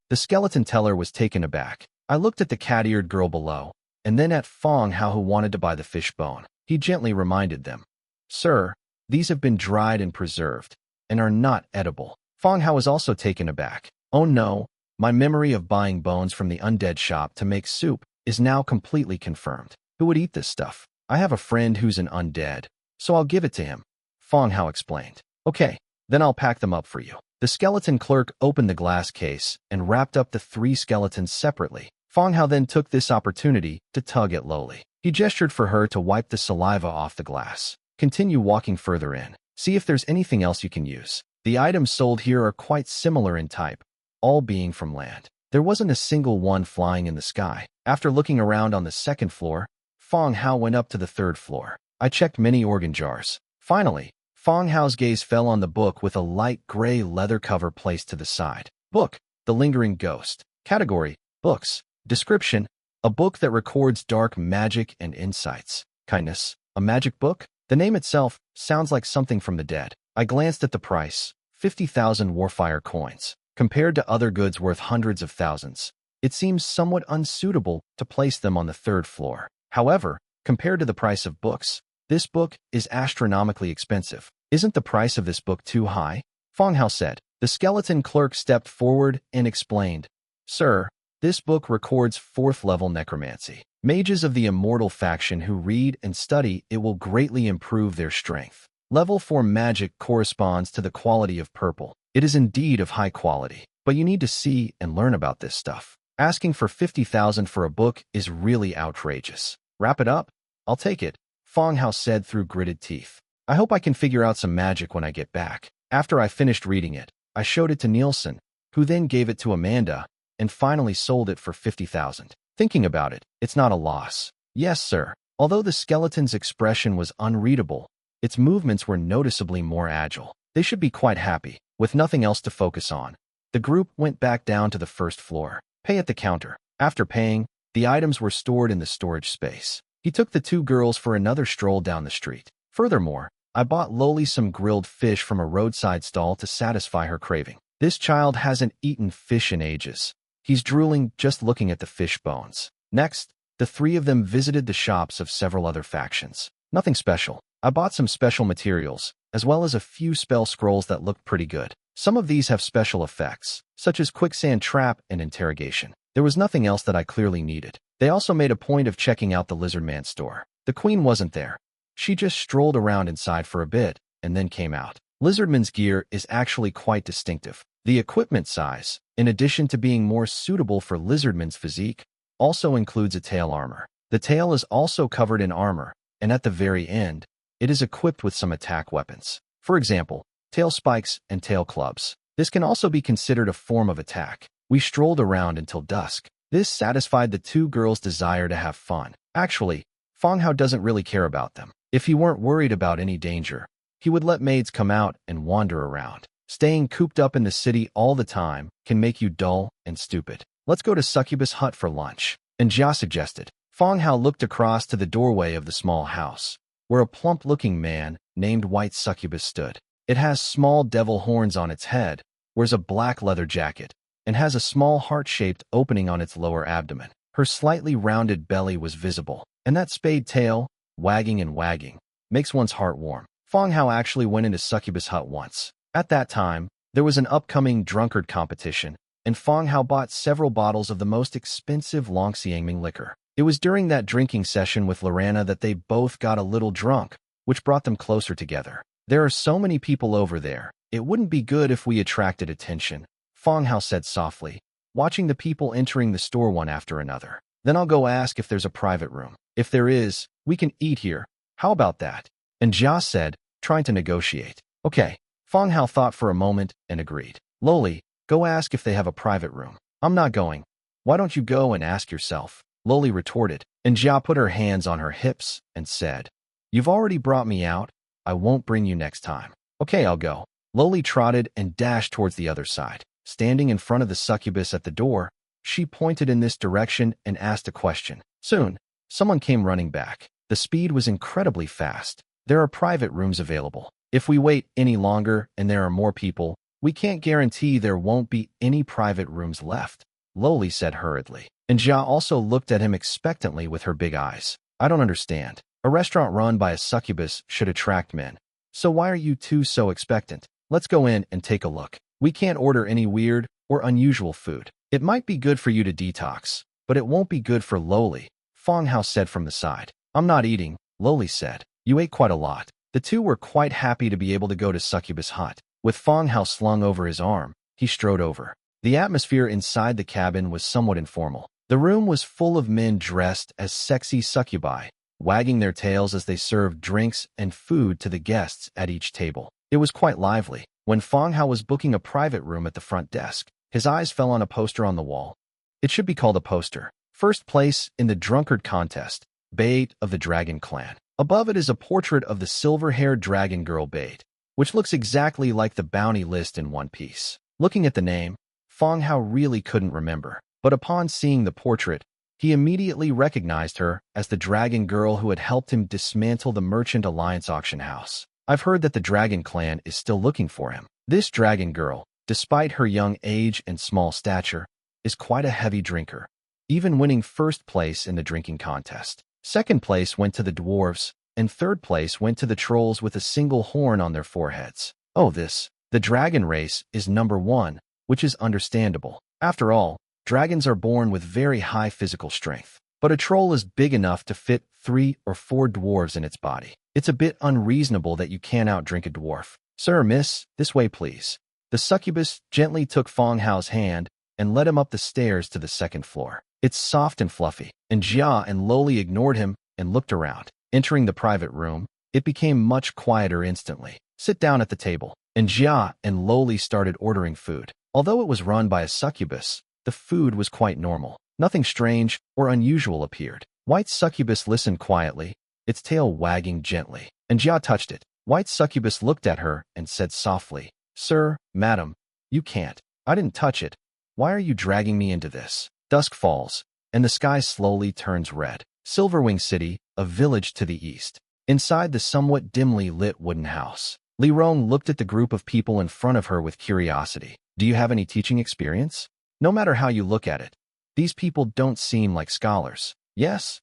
The skeleton teller was taken aback. I looked at the cat-eared girl below, and then at Fang Hao, who wanted to buy the fish bone. He gently reminded them, "Sir, these have been dried and preserved, and are not edible." Fang Hao was also taken aback. "Oh no, my memory of buying bones from the undead shop to make soup is now completely confirmed. Who would eat this stuff? I have a friend who's an undead, so I'll give it to him," Fang Hao explained. "Okay, then I'll pack them up for you." The skeleton clerk opened the glass case and wrapped up the 3 skeletons separately. Fang Hao then took this opportunity to tug at Loli. He gestured for her to wipe the saliva off the glass. "Continue walking further in. See if there's anything else you can use. The items sold here are quite similar in type, all being from land. There wasn't a single one flying in the sky." After looking around on the 2nd floor, Fang Hao went up to the 3rd floor. I checked many organ jars. Finally, Fang Hao's gaze fell on the book with a light gray leather cover placed to the side. Book, The Lingering Ghost. Category, Books. Description, a book that records dark magic and insights. Kindness, a magic book? The name itself sounds like something from the dead. I glanced at the price, 50,000 Warfire coins. Compared to other goods worth hundreds of thousands, it seems somewhat unsuitable to place them on the 3rd floor. However, compared to the price of books, this book is astronomically expensive. Isn't the price of this book too high? Fang Hao said. The skeleton clerk stepped forward and explained, "Sir, this book records 4th-level necromancy. Mages of the immortal faction who read and study it will greatly improve their strength. Level 4 magic corresponds to the quality of purple. It is indeed of high quality, but you need to see and learn about this stuff. Asking for 50,000 for a book is really outrageous. Wrap it up? I'll take it," Fang Hao said through gritted teeth. "I hope I can figure out some magic when I get back." After I finished reading it, I showed it to Nielsen, who then gave it to Amanda, and finally sold it for 50,000. Thinking about it, it's not a loss. Yes, sir. Although the skeleton's expression was unreadable, its movements were noticeably more agile. They should be quite happy. With nothing else to focus on, the group went back down to the 1st floor. Pay at the counter. After paying, the items were stored in the storage space. He took the 2 girls for another stroll down the street. Furthermore, I bought Loli some grilled fish from a roadside stall to satisfy her craving. This child hasn't eaten fish in ages. He's drooling just looking at the fish bones. Next, the 3 of them visited the shops of several other factions. Nothing special. I bought some special materials, as well as a few spell scrolls that looked pretty good. Some of these have special effects, such as quicksand trap and interrogation. There was nothing else that I clearly needed. They also made a point of checking out the Lizardman store. The queen wasn't there. She just strolled around inside for a bit, and then came out. Lizardman's gear is actually quite distinctive. The equipment size, in addition to being more suitable for Lizardman's physique, also includes a tail armor. The tail is also covered in armor, and at the very end, it is equipped with some attack weapons. For example, tail spikes and tail clubs. This can also be considered a form of attack. We strolled around until dusk. This satisfied the 2 girls' desire to have fun. Actually, Fang Hao doesn't really care about them. If he weren't worried about any danger, he would let maids come out and wander around. Staying cooped up in the city all the time can make you dull and stupid. Let's go to Succubus Hut for lunch, and Jia suggested. Fang Hao looked across to the doorway of the small house, where a plump-looking man named White Succubus stood. It has small devil horns on its head, wears a black leather jacket, and has a small heart-shaped opening on its lower abdomen. Her slightly rounded belly was visible, and that spade tail, wagging and wagging, makes one's heart warm. Fang Hao actually went into Succubus Hut once. At that time, there was an upcoming drunkard competition, and Fang Hao bought several bottles of the most expensive Longxiangming liquor. It was during that drinking session with Lorana that they both got a little drunk, which brought them closer together. There are so many people over there. It wouldn't be good if we attracted attention, Fang Hao said softly, watching the people entering the store one after another. Then I'll go ask if there's a private room. If there is, we can eat here. How about that? And Jia said, trying to negotiate. Okay. Fang Hao thought for a moment and agreed. Loli, go ask if they have a private room. I'm not going. Why don't you go and ask yourself? Loli retorted, and Jia put her hands on her hips and said, You've already brought me out. I won't bring you next time. Okay, I'll go. Loli trotted and dashed towards the other side. Standing in front of the succubus at the door, she pointed in this direction and asked a question. Soon, someone came running back. The speed was incredibly fast. There are private rooms available. If we wait any longer and there are more people, We can't guarantee there won't be any private rooms left, Loli said hurriedly. And Jia also looked at him expectantly with her big eyes. I don't understand. A restaurant run by a succubus should attract men. So why are you two so expectant? Let's go in and take a look. We can't order any weird or unusual food. It might be good for you to detox, but it won't be good for Loli, Fang Hao said from the side. I'm not eating, Loli said. You ate quite a lot. The two were quite happy to be able to go to Succubus Hut. With Fang Hao slung over his arm, he strode over. The atmosphere inside the cabin was somewhat informal. The room was full of men dressed as sexy succubi, wagging their tails as they served drinks and food to the guests at each table. It was quite lively. When Fang Hao was booking a private room at the front desk, his eyes fell on a poster on the wall. It should be called a poster. First place in the drunkard contest, Bait of the Dragon Clan. Above it is a portrait of the silver-haired dragon girl Bait, which looks exactly like the bounty list in One Piece. Looking at the name, Fang Hao really couldn't remember, but upon seeing the portrait, he immediately recognized her as the dragon girl who had helped him dismantle the Merchant Alliance auction house. I've heard that the Dragon Clan is still looking for him. This dragon girl, despite her young age and small stature, is quite a heavy drinker, even winning first place in the drinking contest. Second place went to the dwarves, and third place went to the trolls with a single horn on their foreheads. Oh, the dragon race is number 1, which is understandable. After all, dragons are born with very high physical strength. But a troll is big enough to fit 3 or 4 dwarves in its body. It's a bit unreasonable that you can't outdrink a dwarf. Sir, miss, this way please. The succubus gently took Fang Hao's hand and led him up the stairs to the second floor. It's soft and fluffy, and Jia and Loli ignored him and looked around. Entering the private room, it became much quieter instantly. Sit down at the table, and Jia and Loli started ordering food. Although it was run by a succubus, the food was quite normal. Nothing strange or unusual appeared. White succubus listened quietly, its tail wagging gently, and Jia touched it. White succubus looked at her and said softly, Sir, madam, you can't. I didn't touch it. Why are you dragging me into this? Dusk falls, and the sky slowly turns red. Silverwing City, a village to the east. Inside the somewhat dimly lit wooden house, Li Rong looked at the group of people in front of her with curiosity. Do you have any teaching experience? No matter how you look at it, these people don't seem like scholars. Yes.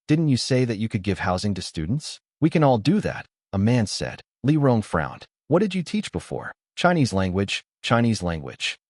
Didn't you say that you could give housing to students? We can all do that, a man said. Li Rong frowned. What did you teach before? Chinese language.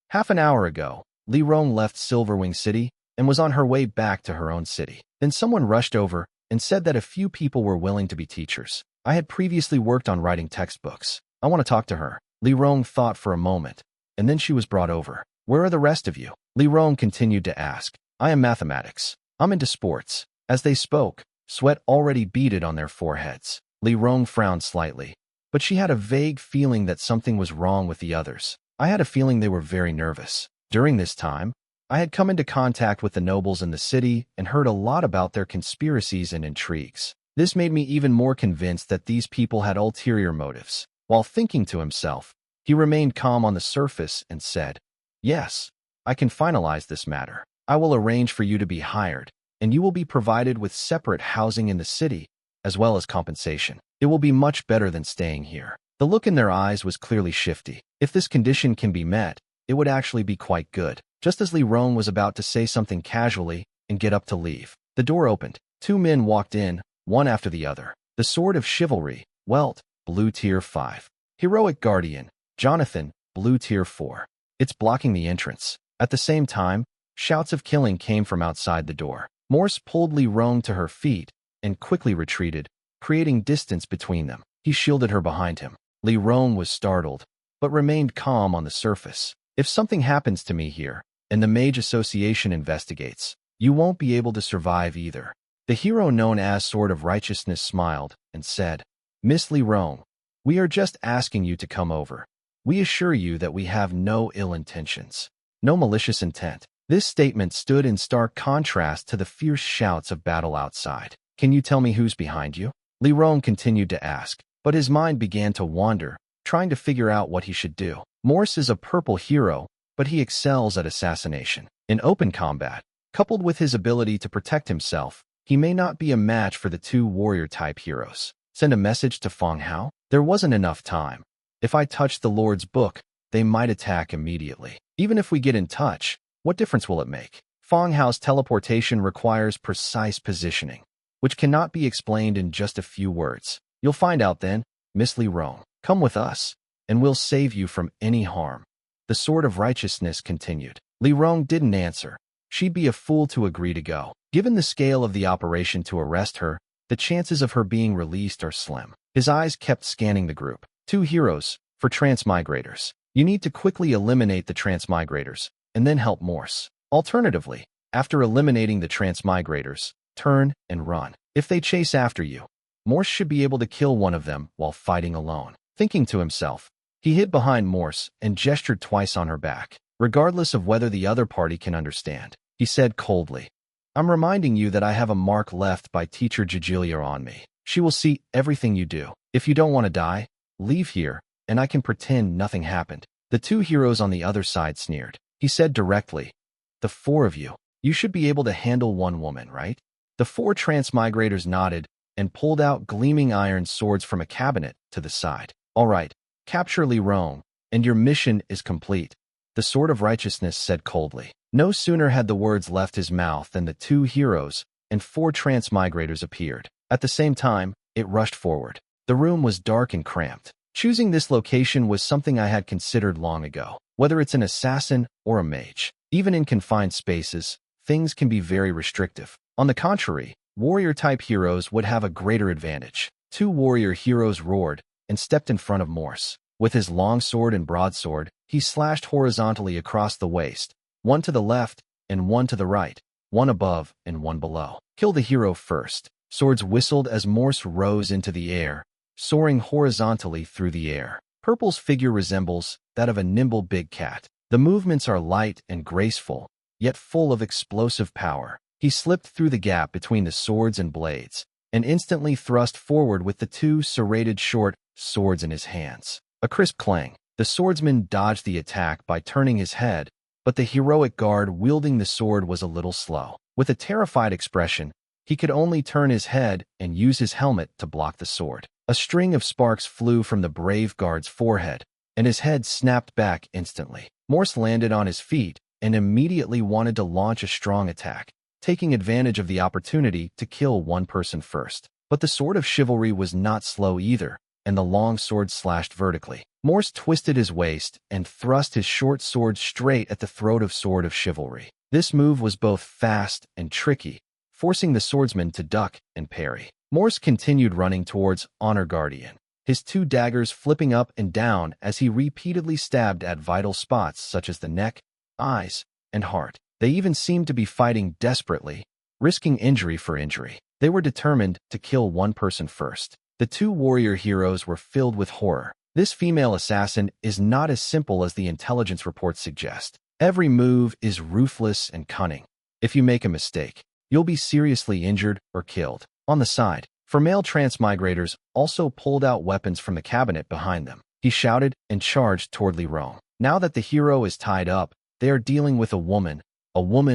Half an hour ago, Li Rong left Silverwing City and was on her way back to her own city. Then someone rushed over and said that a few people were willing to be teachers. I had previously worked on writing textbooks. I want to talk to her. Li Rong thought for a moment, and then she was brought over. Where are the rest of you? Li Rong continued to ask. I am mathematics. I'm into sports. As they spoke, sweat already beaded on their foreheads. Li Rong frowned slightly, but she had a vague feeling that something was wrong with the others. I had a feeling they were very nervous. During this time, I had come into contact with the nobles in the city and heard a lot about their conspiracies and intrigues. This made me even more convinced that these people had ulterior motives. While thinking to himself, he remained calm on the surface and said, Yes, I can finalize this matter. I will arrange for you to be hired, and you will be provided with separate housing in the city, as well as compensation. It will be much better than staying here. The look in their eyes was clearly shifty. If this condition can be met, it would actually be quite good. Just as Li Rong was about to say something casually and get up to leave, the door opened. 2 men walked in, one after the other. The Sword of Chivalry, Welt, Blue Tier 5. Heroic Guardian, Jonathan, Blue Tier 4. It's blocking the entrance. At the same time, shouts of killing came from outside the door. Morse pulled Li Rong to her feet and quickly retreated, creating distance between them. He shielded her behind him. Li Rong was startled, but remained calm on the surface. If something happens to me here, and the Mage Association investigates, you won't be able to survive either. The hero known as Sword of Righteousness smiled and said, Miss Li Rong, we are just asking you to come over. We assure you that we have no ill intentions, no malicious intent. This statement stood in stark contrast to the fierce shouts of battle outside. Can you tell me who's behind you? Li Rong continued to ask, but his mind began to wander, trying to figure out what he should do. Morse is a purple hero, but he excels at assassination. In open combat, coupled with his ability to protect himself, he may not be a match for the 2 warrior-type heroes. Send a message to Fang Hao? There wasn't enough time. If I touched the Lord's book, they might attack immediately. Even if we get in touch, what difference will it make? Fang Hao's teleportation requires precise positioning, which cannot be explained in just a few words. You'll find out then, Miss Li Rong. Come with us, and we'll save you from any harm. The Sword of Righteousness continued. Li Rong didn't answer. She'd be a fool to agree to go. Given the scale of the operation to arrest her, the chances of her being released are slim. His eyes kept scanning the group. 2 heroes, for transmigrators. You need to quickly eliminate the transmigrators, and then help Morse. Alternatively, after eliminating the transmigrators, turn and run. If they chase after you, Morse should be able to kill one of them while fighting alone. Thinking to himself, he hid behind Morse and gestured twice on her back. Regardless of whether the other party can understand, he said coldly, I'm reminding you that I have a mark left by Teacher Jijilia on me. She will see everything you do. If you don't want to die, leave here, and I can pretend nothing happened. The 2 heroes on the other side sneered. He said directly, the 4 of you, you should be able to handle one woman, right? The 4 transmigrators nodded and pulled out gleaming iron swords from a cabinet to the side. All right, capture Li Rong, and your mission is complete. The Sword of Righteousness said coldly. No sooner had the words left his mouth than the 2 heroes and 4 transmigrators appeared. At the same time, it rushed forward. The room was dark and cramped. Choosing this location was something I had considered long ago. Whether it's an assassin or a mage, even in confined spaces, things can be very restrictive. On the contrary, warrior-type heroes would have a greater advantage. 2 warrior heroes roared and stepped in front of Morse. With his long sword and broadsword, he slashed horizontally across the waist, one to the left and one to the right, one above and one below. Kill the hero first. Swords whistled as Morse rose into the air, soaring horizontally through the air. Purple's figure resembles that of a nimble big cat. The movements are light and graceful, yet full of explosive power. He slipped through the gap between the swords and blades, and instantly thrust forward with the 2 serrated short swords in his hands. A crisp clang. The swordsman dodged the attack by turning his head, but the heroic guard wielding the sword was a little slow. With a terrified expression, he could only turn his head and use his helmet to block the sword. A string of sparks flew from the brave guard's forehead, and his head snapped back instantly. Morse landed on his feet and immediately wanted to launch a strong attack, taking advantage of the opportunity to kill one person first. But the Sword of Chivalry was not slow either, and the long sword slashed vertically. Morse twisted his waist and thrust his short sword straight at the throat of Sword of Chivalry. This move was both fast and tricky, forcing the swordsman to duck and parry. Morse continued running towards Honor Guardian, his 2 daggers flipping up and down as he repeatedly stabbed at vital spots such as the neck, eyes, and heart. They even seemed to be fighting desperately, risking injury for injury. They were determined to kill one person first. The 2 warrior heroes were filled with horror. This female assassin is not as simple as the intelligence reports suggest. Every move is ruthless and cunning. If you make a mistake, you'll be seriously injured or killed. On the side, for male transmigrators also pulled out weapons from the cabinet behind them. He shouted and charged toward Li Rong. Now that the hero is tied up, they are dealing with a woman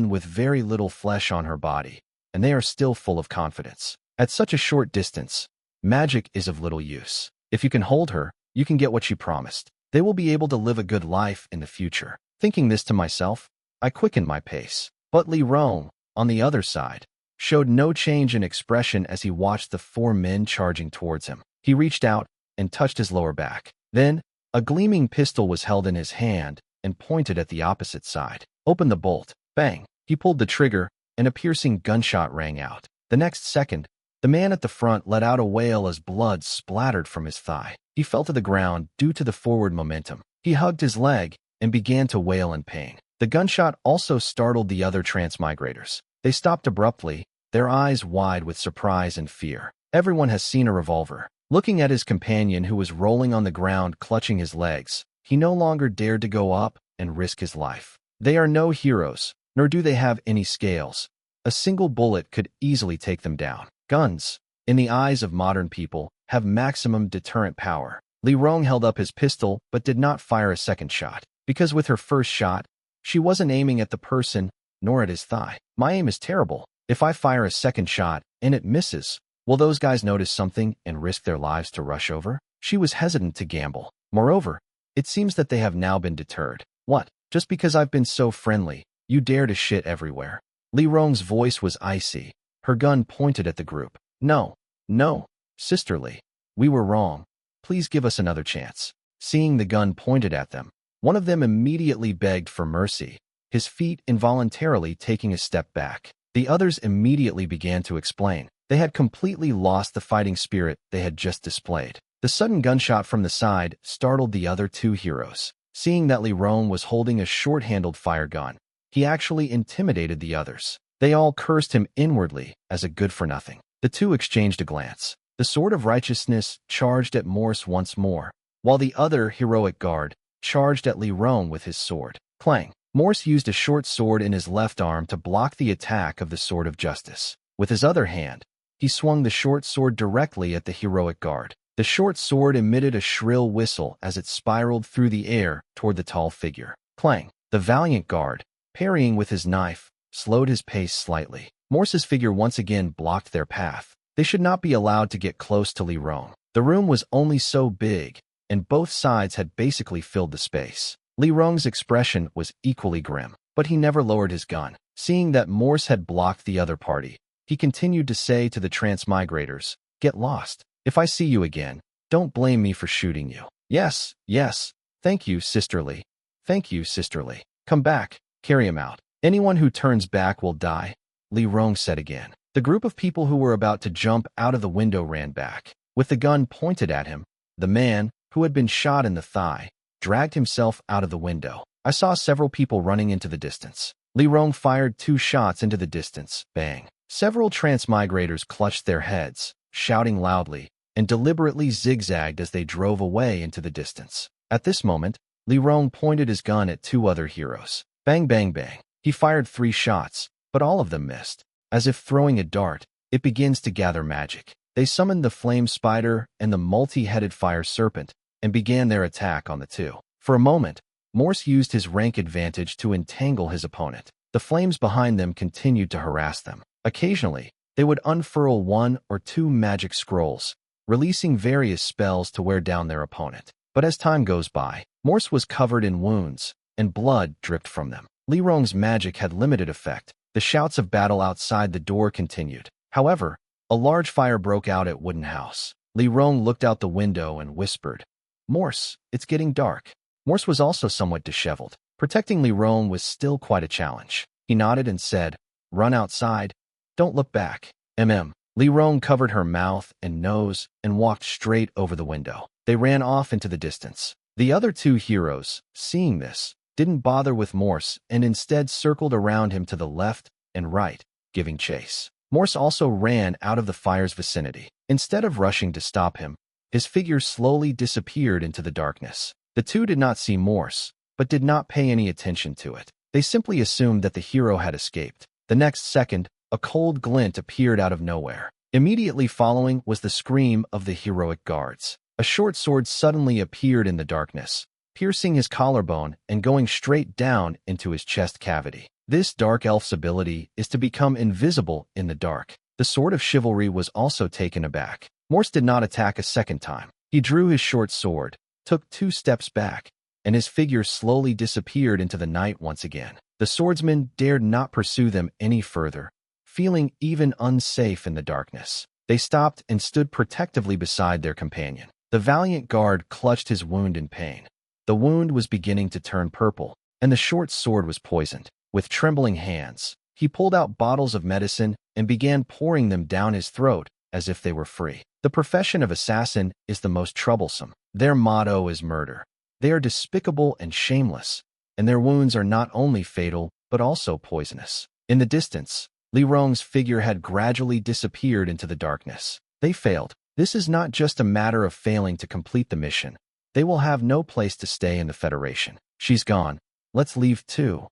with very little flesh on her body, and they are still full of confidence. At such a short distance, magic is of little use. If you can hold her, you can get what she promised. They will be able to live a good life in the future. Thinking this to myself, I quickened my pace. But Li Rong, on the other side, showed no change in expression as he watched the 4 men charging towards him. He reached out and touched his lower back. Then, a gleaming pistol was held in his hand and pointed at the opposite side. Open the bolt. Bang! He pulled the trigger, and a piercing gunshot rang out. The next second, the man at the front let out a wail as blood splattered from his thigh. He fell to the ground due to the forward momentum. He hugged his leg and began to wail in pain. The gunshot also startled the other transmigrators. They stopped abruptly, their eyes wide with surprise and fear. Everyone has seen a revolver. Looking at his companion who was rolling on the ground clutching his legs, he no longer dared to go up and risk his life. They are no heroes, nor do they have any scales. A single bullet could easily take them down. Guns, in the eyes of modern people, have maximum deterrent power. Li Rong held up his pistol but did not fire a second shot, because with her first shot, she wasn't aiming at the person nor at his thigh. My aim is terrible. If I fire a second shot and it misses, will those guys notice something and risk their lives to rush over? She was hesitant to gamble. Moreover, It seems that they have now been deterred. What? Just because I've been so friendly, you dare to shit everywhere? Li Rong's voice was icy. Her gun pointed at the group. No, no, sisterly. We were wrong. Please give us another chance. Seeing the gun pointed at them, one of them immediately begged for mercy, his feet involuntarily taking a step back. The others immediately began to explain. They had completely lost the fighting spirit they had just displayed. The sudden gunshot from the side startled the other two heroes. Seeing that Li Rong was holding a short-handled fire gun, he actually intimidated the others. They all cursed him inwardly as a good-for-nothing. The two exchanged a glance. The sword of righteousness charged at Morse once more, while the other heroic guard charged at Li Rong with his sword. Clang! Morse used a short sword in his left arm to block the attack of the sword of justice. With his other hand, he swung the short sword directly at the heroic guard. The short sword emitted a shrill whistle as it spiraled through the air toward the tall figure. Clang! The valiant guard, parrying with his knife, slowed his pace slightly. Morse's figure once again blocked their path. They should not be allowed to get close to Li Rong. The room was only so big, and both sides had basically filled the space. Li Rong's expression was equally grim, but he never lowered his gun. Seeing that Morse had blocked the other party, he continued to say to the transmigrators, "Get lost. If I see you again, don't blame me for shooting you." Yes, yes. Thank you, sisterly. Thank you, sisterly. Come back. Carry him out. Anyone who turns back will die, Li Rong said again. The group of people who were about to jump out of the window ran back. With the gun pointed at him, the man, who had been shot in the thigh, dragged himself out of the window. I saw several people running into the distance. Li Rong fired 2 shots into the distance. Bang. Several transmigrators clutched their heads, shouting loudly, and deliberately zigzagged as they drove away into the distance. At this moment, Li Rong pointed his gun at 2 other heroes. Bang, bang, bang. He fired 3 shots, but all of them missed. As if throwing a dart, it begins to gather magic. They summoned the flame spider and the multi-headed fire serpent and began their attack on the 2. For a moment, Morse used his rank advantage to entangle his opponent. The flames behind them continued to harass them. Occasionally, they would unfurl 1 or 2 magic scrolls, releasing various spells to wear down their opponent. But as time goes by, Morse was covered in wounds, and blood dripped from them. Li Rong's magic had limited effect. The shouts of battle outside the door continued. However, a large fire broke out at Wooden House. Li Rong looked out the window and whispered, "Morse, it's getting dark." Morse was also somewhat disheveled. Protecting Li Rong was still quite a challenge. He nodded and said, "Run outside. Don't look back." Li Rong covered her mouth and nose and walked straight over the window. They ran off into the distance. The other 2 heroes, seeing this, didn't bother with Morse and instead circled around him to the left and right, giving chase. Morse also ran out of the fire's vicinity. Instead of rushing to stop him, his figure slowly disappeared into the darkness. The 2 did not see Morse, but did not pay any attention to it. They simply assumed that the hero had escaped. The next second, a cold glint appeared out of nowhere. Immediately following was the scream of the heroic guards. A short sword suddenly appeared in the darkness, piercing his collarbone and going straight down into his chest cavity. This dark elf's ability is to become invisible in the dark. The sword of chivalry was also taken aback. Morse did not attack a second time. He drew his short sword, took 2 steps back, and his figure slowly disappeared into the night once again. The swordsmen dared not pursue them any further, feeling even unsafe in the darkness. They stopped and stood protectively beside their companion. The valiant guard clutched his wound in pain. The wound was beginning to turn purple, and the short sword was poisoned. With trembling hands, he pulled out bottles of medicine and began pouring them down his throat as if they were free. The profession of assassin is the most troublesome. Their motto is murder. They are despicable and shameless, and their wounds are not only fatal, but also poisonous. In the distance, Li Rong's figure had gradually disappeared into the darkness. They failed. This is not just a matter of failing to complete the mission. They will have no place to stay in the Federation. She's gone. Let's leave too.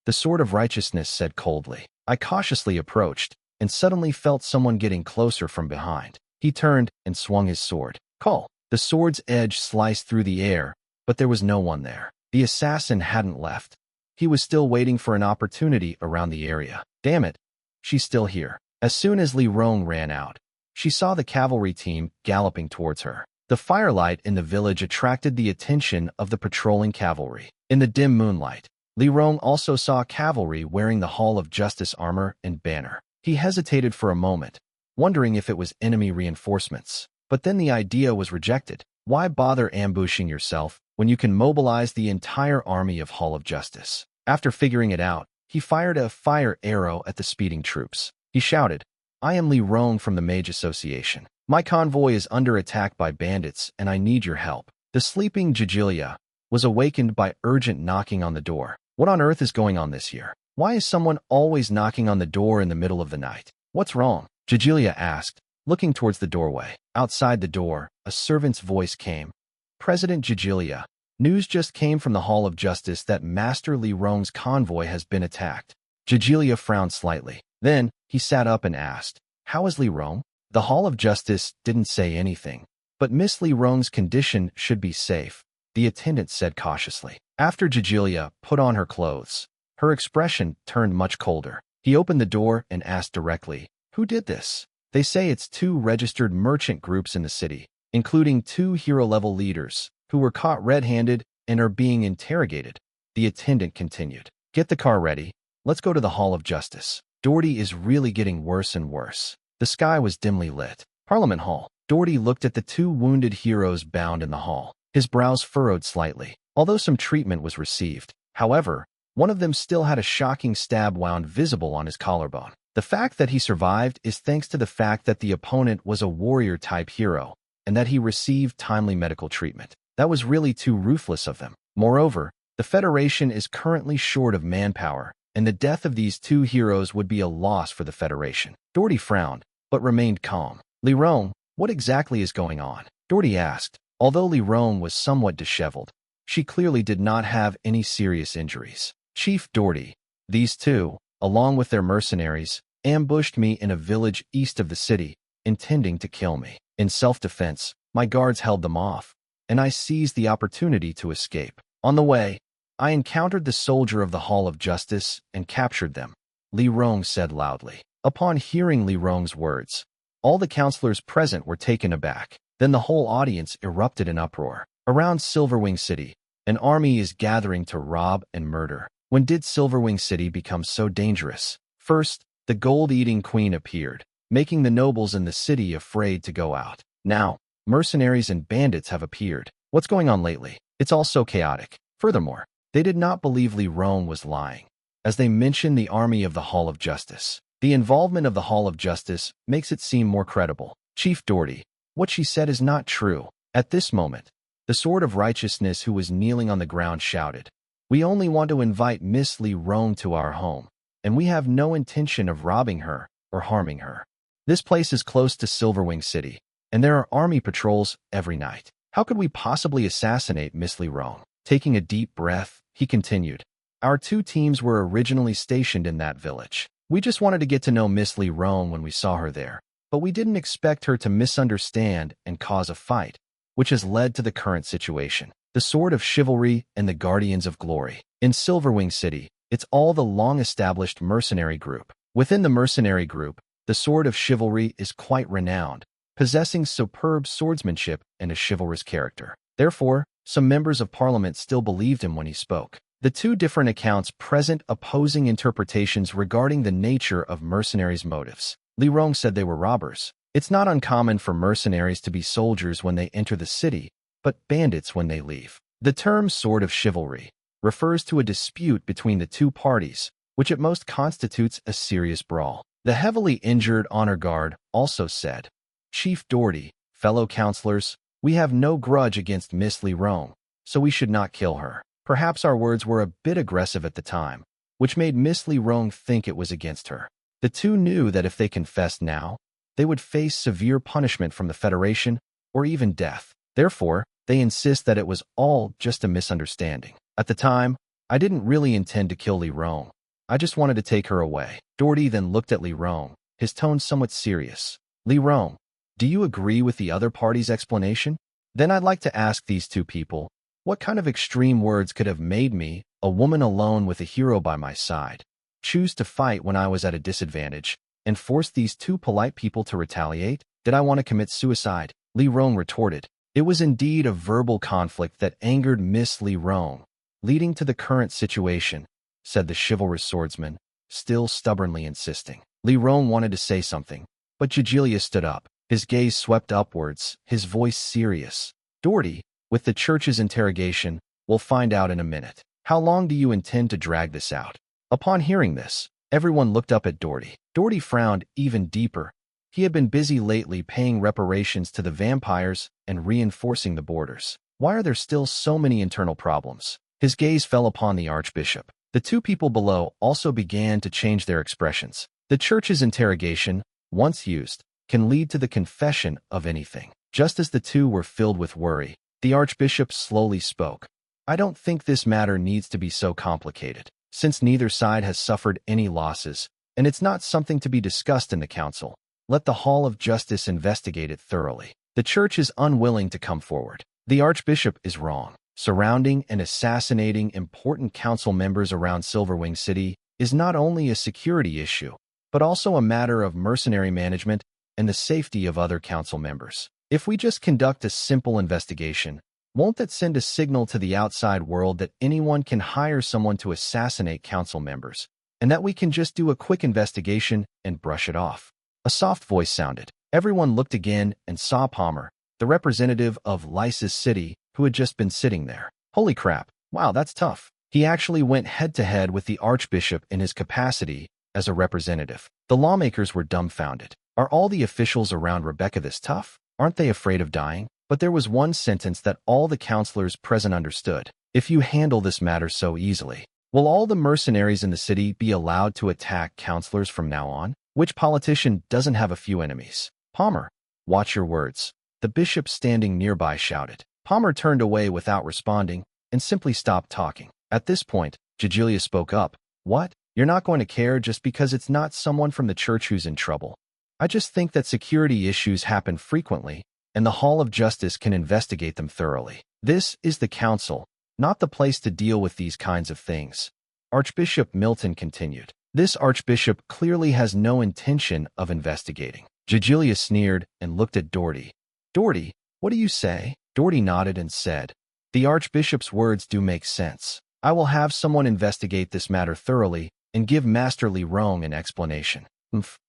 The Sword of Righteousness said coldly. I cautiously approached, and suddenly felt someone getting closer from behind. He turned and swung his sword. Call! The sword's edge sliced through the air, but there was no one there. The assassin hadn't left. He was still waiting for an opportunity around the area. Damn it! She's still here. As soon as Li Rong ran out, she saw the cavalry team galloping towards her. The firelight in the village attracted the attention of the patrolling cavalry. In the dim moonlight, Li Rong also saw cavalry wearing the Hall of Justice armor and banner. He hesitated for a moment, wondering if it was enemy reinforcements. But then the idea was rejected. Why bother ambushing yourself when you can mobilize the entire army of Hall of Justice? After figuring it out, he fired a fire arrow at the speeding troops. He shouted, "I am Li Rong from the Mage Association. My convoy is under attack by bandits and I need your help." The sleeping Jijilia was awakened by urgent knocking on the door. What on earth is going on this year? Why is someone always knocking on the door in the middle of the night? What's wrong? Jijilia asked, looking towards the doorway. Outside the door, a servant's voice came. "President Jijilia, news just came from the Hall of Justice that Master Li Rong's convoy has been attacked." Jijilia frowned slightly. Then, he sat up and asked, "How is Li Rong?" The Hall of Justice didn't say anything, but Miss Li Rong's condition should be safe, the attendant said cautiously. After Jijilia put on her clothes, her expression turned much colder. He opened the door and asked directly, "Who did this?" "They say it's 2 registered merchant groups in the city, including 2 hero-level leaders, who were caught red-handed and are being interrogated," the attendant continued. "Get the car ready. Let's go to the Hall of Justice." Doherty is really getting worse and worse. The sky was dimly lit. Parliament Hall. Doherty looked at the 2 wounded heroes bound in the hall. His brows furrowed slightly, although some treatment was received. However, one of them still had a shocking stab wound visible on his collarbone. The fact that he survived is thanks to the fact that the opponent was a warrior-type hero, and that he received timely medical treatment. That was really too ruthless of them. Moreover, the Federation is currently short of manpower, and the death of these 2 heroes would be a loss for the Federation. Doherty frowned, but remained calm. "Li Rong, what exactly is going on?" Doherty asked. Although Li Rong was somewhat disheveled, she clearly did not have any serious injuries. "Chief Doherty, these 2, along with their mercenaries, ambushed me in a village east of the city, intending to kill me. In self-defense, my guards held them off, and I seized the opportunity to escape. On the way, I encountered the soldier of the Hall of Justice and captured them," Li Rong said loudly. Upon hearing Li Rong's words, all the counselors present were taken aback. Then the whole audience erupted in uproar. Around Silverwing City, an army is gathering to rob and murder. When did Silverwing City become so dangerous? First, the gold-eating queen appeared, making the nobles in the city afraid to go out. Now, mercenaries and bandits have appeared. What's going on lately? It's all so chaotic. Furthermore, they did not believe Li Rong was lying, as they mentioned the army of the Hall of Justice. The involvement of the Hall of Justice makes it seem more credible. Chief Doherty, what she said is not true. At this moment, the Sword of Righteousness, who was kneeling on the ground, shouted, "We only want to invite Miss Li Rong to our home, and we have no intention of robbing her or harming her. This place is close to Silverwing City, and there are army patrols every night. How could we possibly assassinate Miss Li Rong?" Taking a deep breath, he continued, "Our 2 teams were originally stationed in that village. We just wanted to get to know Miss Li Rong when we saw her there, but we didn't expect her to misunderstand and cause a fight, which has led to the current situation. The Sword of Chivalry and the Guardians of Glory. In Silverwing City, it's all the long-established mercenary group. Within the mercenary group, the Sword of Chivalry is quite renowned, possessing superb swordsmanship and a chivalrous character. Therefore, some members of Parliament still believed him when he spoke. The 2 different accounts present opposing interpretations regarding the nature of mercenaries' motives. Li Rong said they were robbers. It's not uncommon for mercenaries to be soldiers when they enter the city, but bandits when they leave. The term Sword of Chivalry refers to a dispute between the 2 parties, which at most constitutes a serious brawl. The heavily injured honor guard also said, "Chief Doherty, fellow counselors, we have no grudge against Miss Li Rong, so we should not kill her." Perhaps our words were a bit aggressive at the time, which made Miss Li Rong think it was against her. The 2 knew that if they confessed now, they would face severe punishment from the Federation or even death. Therefore, they insist that it was all just a misunderstanding. "At the time, I didn't really intend to kill Li Rong. I just wanted to take her away." Doherty then looked at Li Rong, his tone somewhat serious. "Li Rong, do you agree with the other party's explanation? Then I'd like to ask these 2 people, what kind of extreme words could have made me, a woman alone with a hero by my side, choose to fight when I was at a disadvantage, and force these 2 polite people to retaliate? Did I want to commit suicide?" Li Rong retorted, It was indeed a verbal conflict that angered Miss Li Rong, leading to the current situation, said the chivalrous swordsman, still stubbornly insisting. Li Rong wanted to say something, but Jijilia stood up. His gaze swept upwards, his voice serious. Doherty, with the church's interrogation, we'll find out in a minute. How long do you intend to drag this out? Upon hearing this, everyone looked up at Doherty. Doherty frowned even deeper. He had been busy lately paying reparations to the vampires and reinforcing the borders. Why are there still so many internal problems? His gaze fell upon the archbishop. The two people below also began to change their expressions. The church's interrogation, once used, can lead to the confession of anything. Just as the two were filled with worry, the archbishop slowly spoke. I don't think this matter needs to be so complicated, since neither side has suffered any losses, and it's not something to be discussed in the council. Let the Hall of Justice investigate it thoroughly. The church is unwilling to come forward. The archbishop is wrong. Surrounding and assassinating important council members around Silverwing City is not only a security issue, but also a matter of mercenary management and the safety of other council members. If we just conduct a simple investigation, won't that send a signal to the outside world that anyone can hire someone to assassinate council members, and that we can just do a quick investigation and brush it off? A soft voice sounded. Everyone looked again and saw Palmer, the representative of Lysis City, who had just been sitting there. Holy crap, wow, that's tough. He actually went head-to-head with the archbishop in his capacity as a representative. The lawmakers were dumbfounded. Are all the officials around Rebecca this tough? Aren't they afraid of dying? But there was one sentence that all the counselors present understood. If you handle this matter so easily, will all the mercenaries in the city be allowed to attack counselors from now on? Which politician doesn't have a few enemies? Palmer, watch your words. The bishop standing nearby shouted. Palmer turned away without responding and simply stopped talking. At this point, Jijilia spoke up. What? You're not going to care just because it's not someone from the church who's in trouble? I just think that security issues happen frequently, and the Hall of Justice can investigate them thoroughly. This is the council, not the place to deal with these kinds of things. Archbishop Milton continued. This archbishop clearly has no intention of investigating. Jijilia sneered and looked at Doherty. Doherty, what do you say? Doherty nodded and said, the archbishop's words do make sense. I will have someone investigate this matter thoroughly and give Master Li Rong an explanation.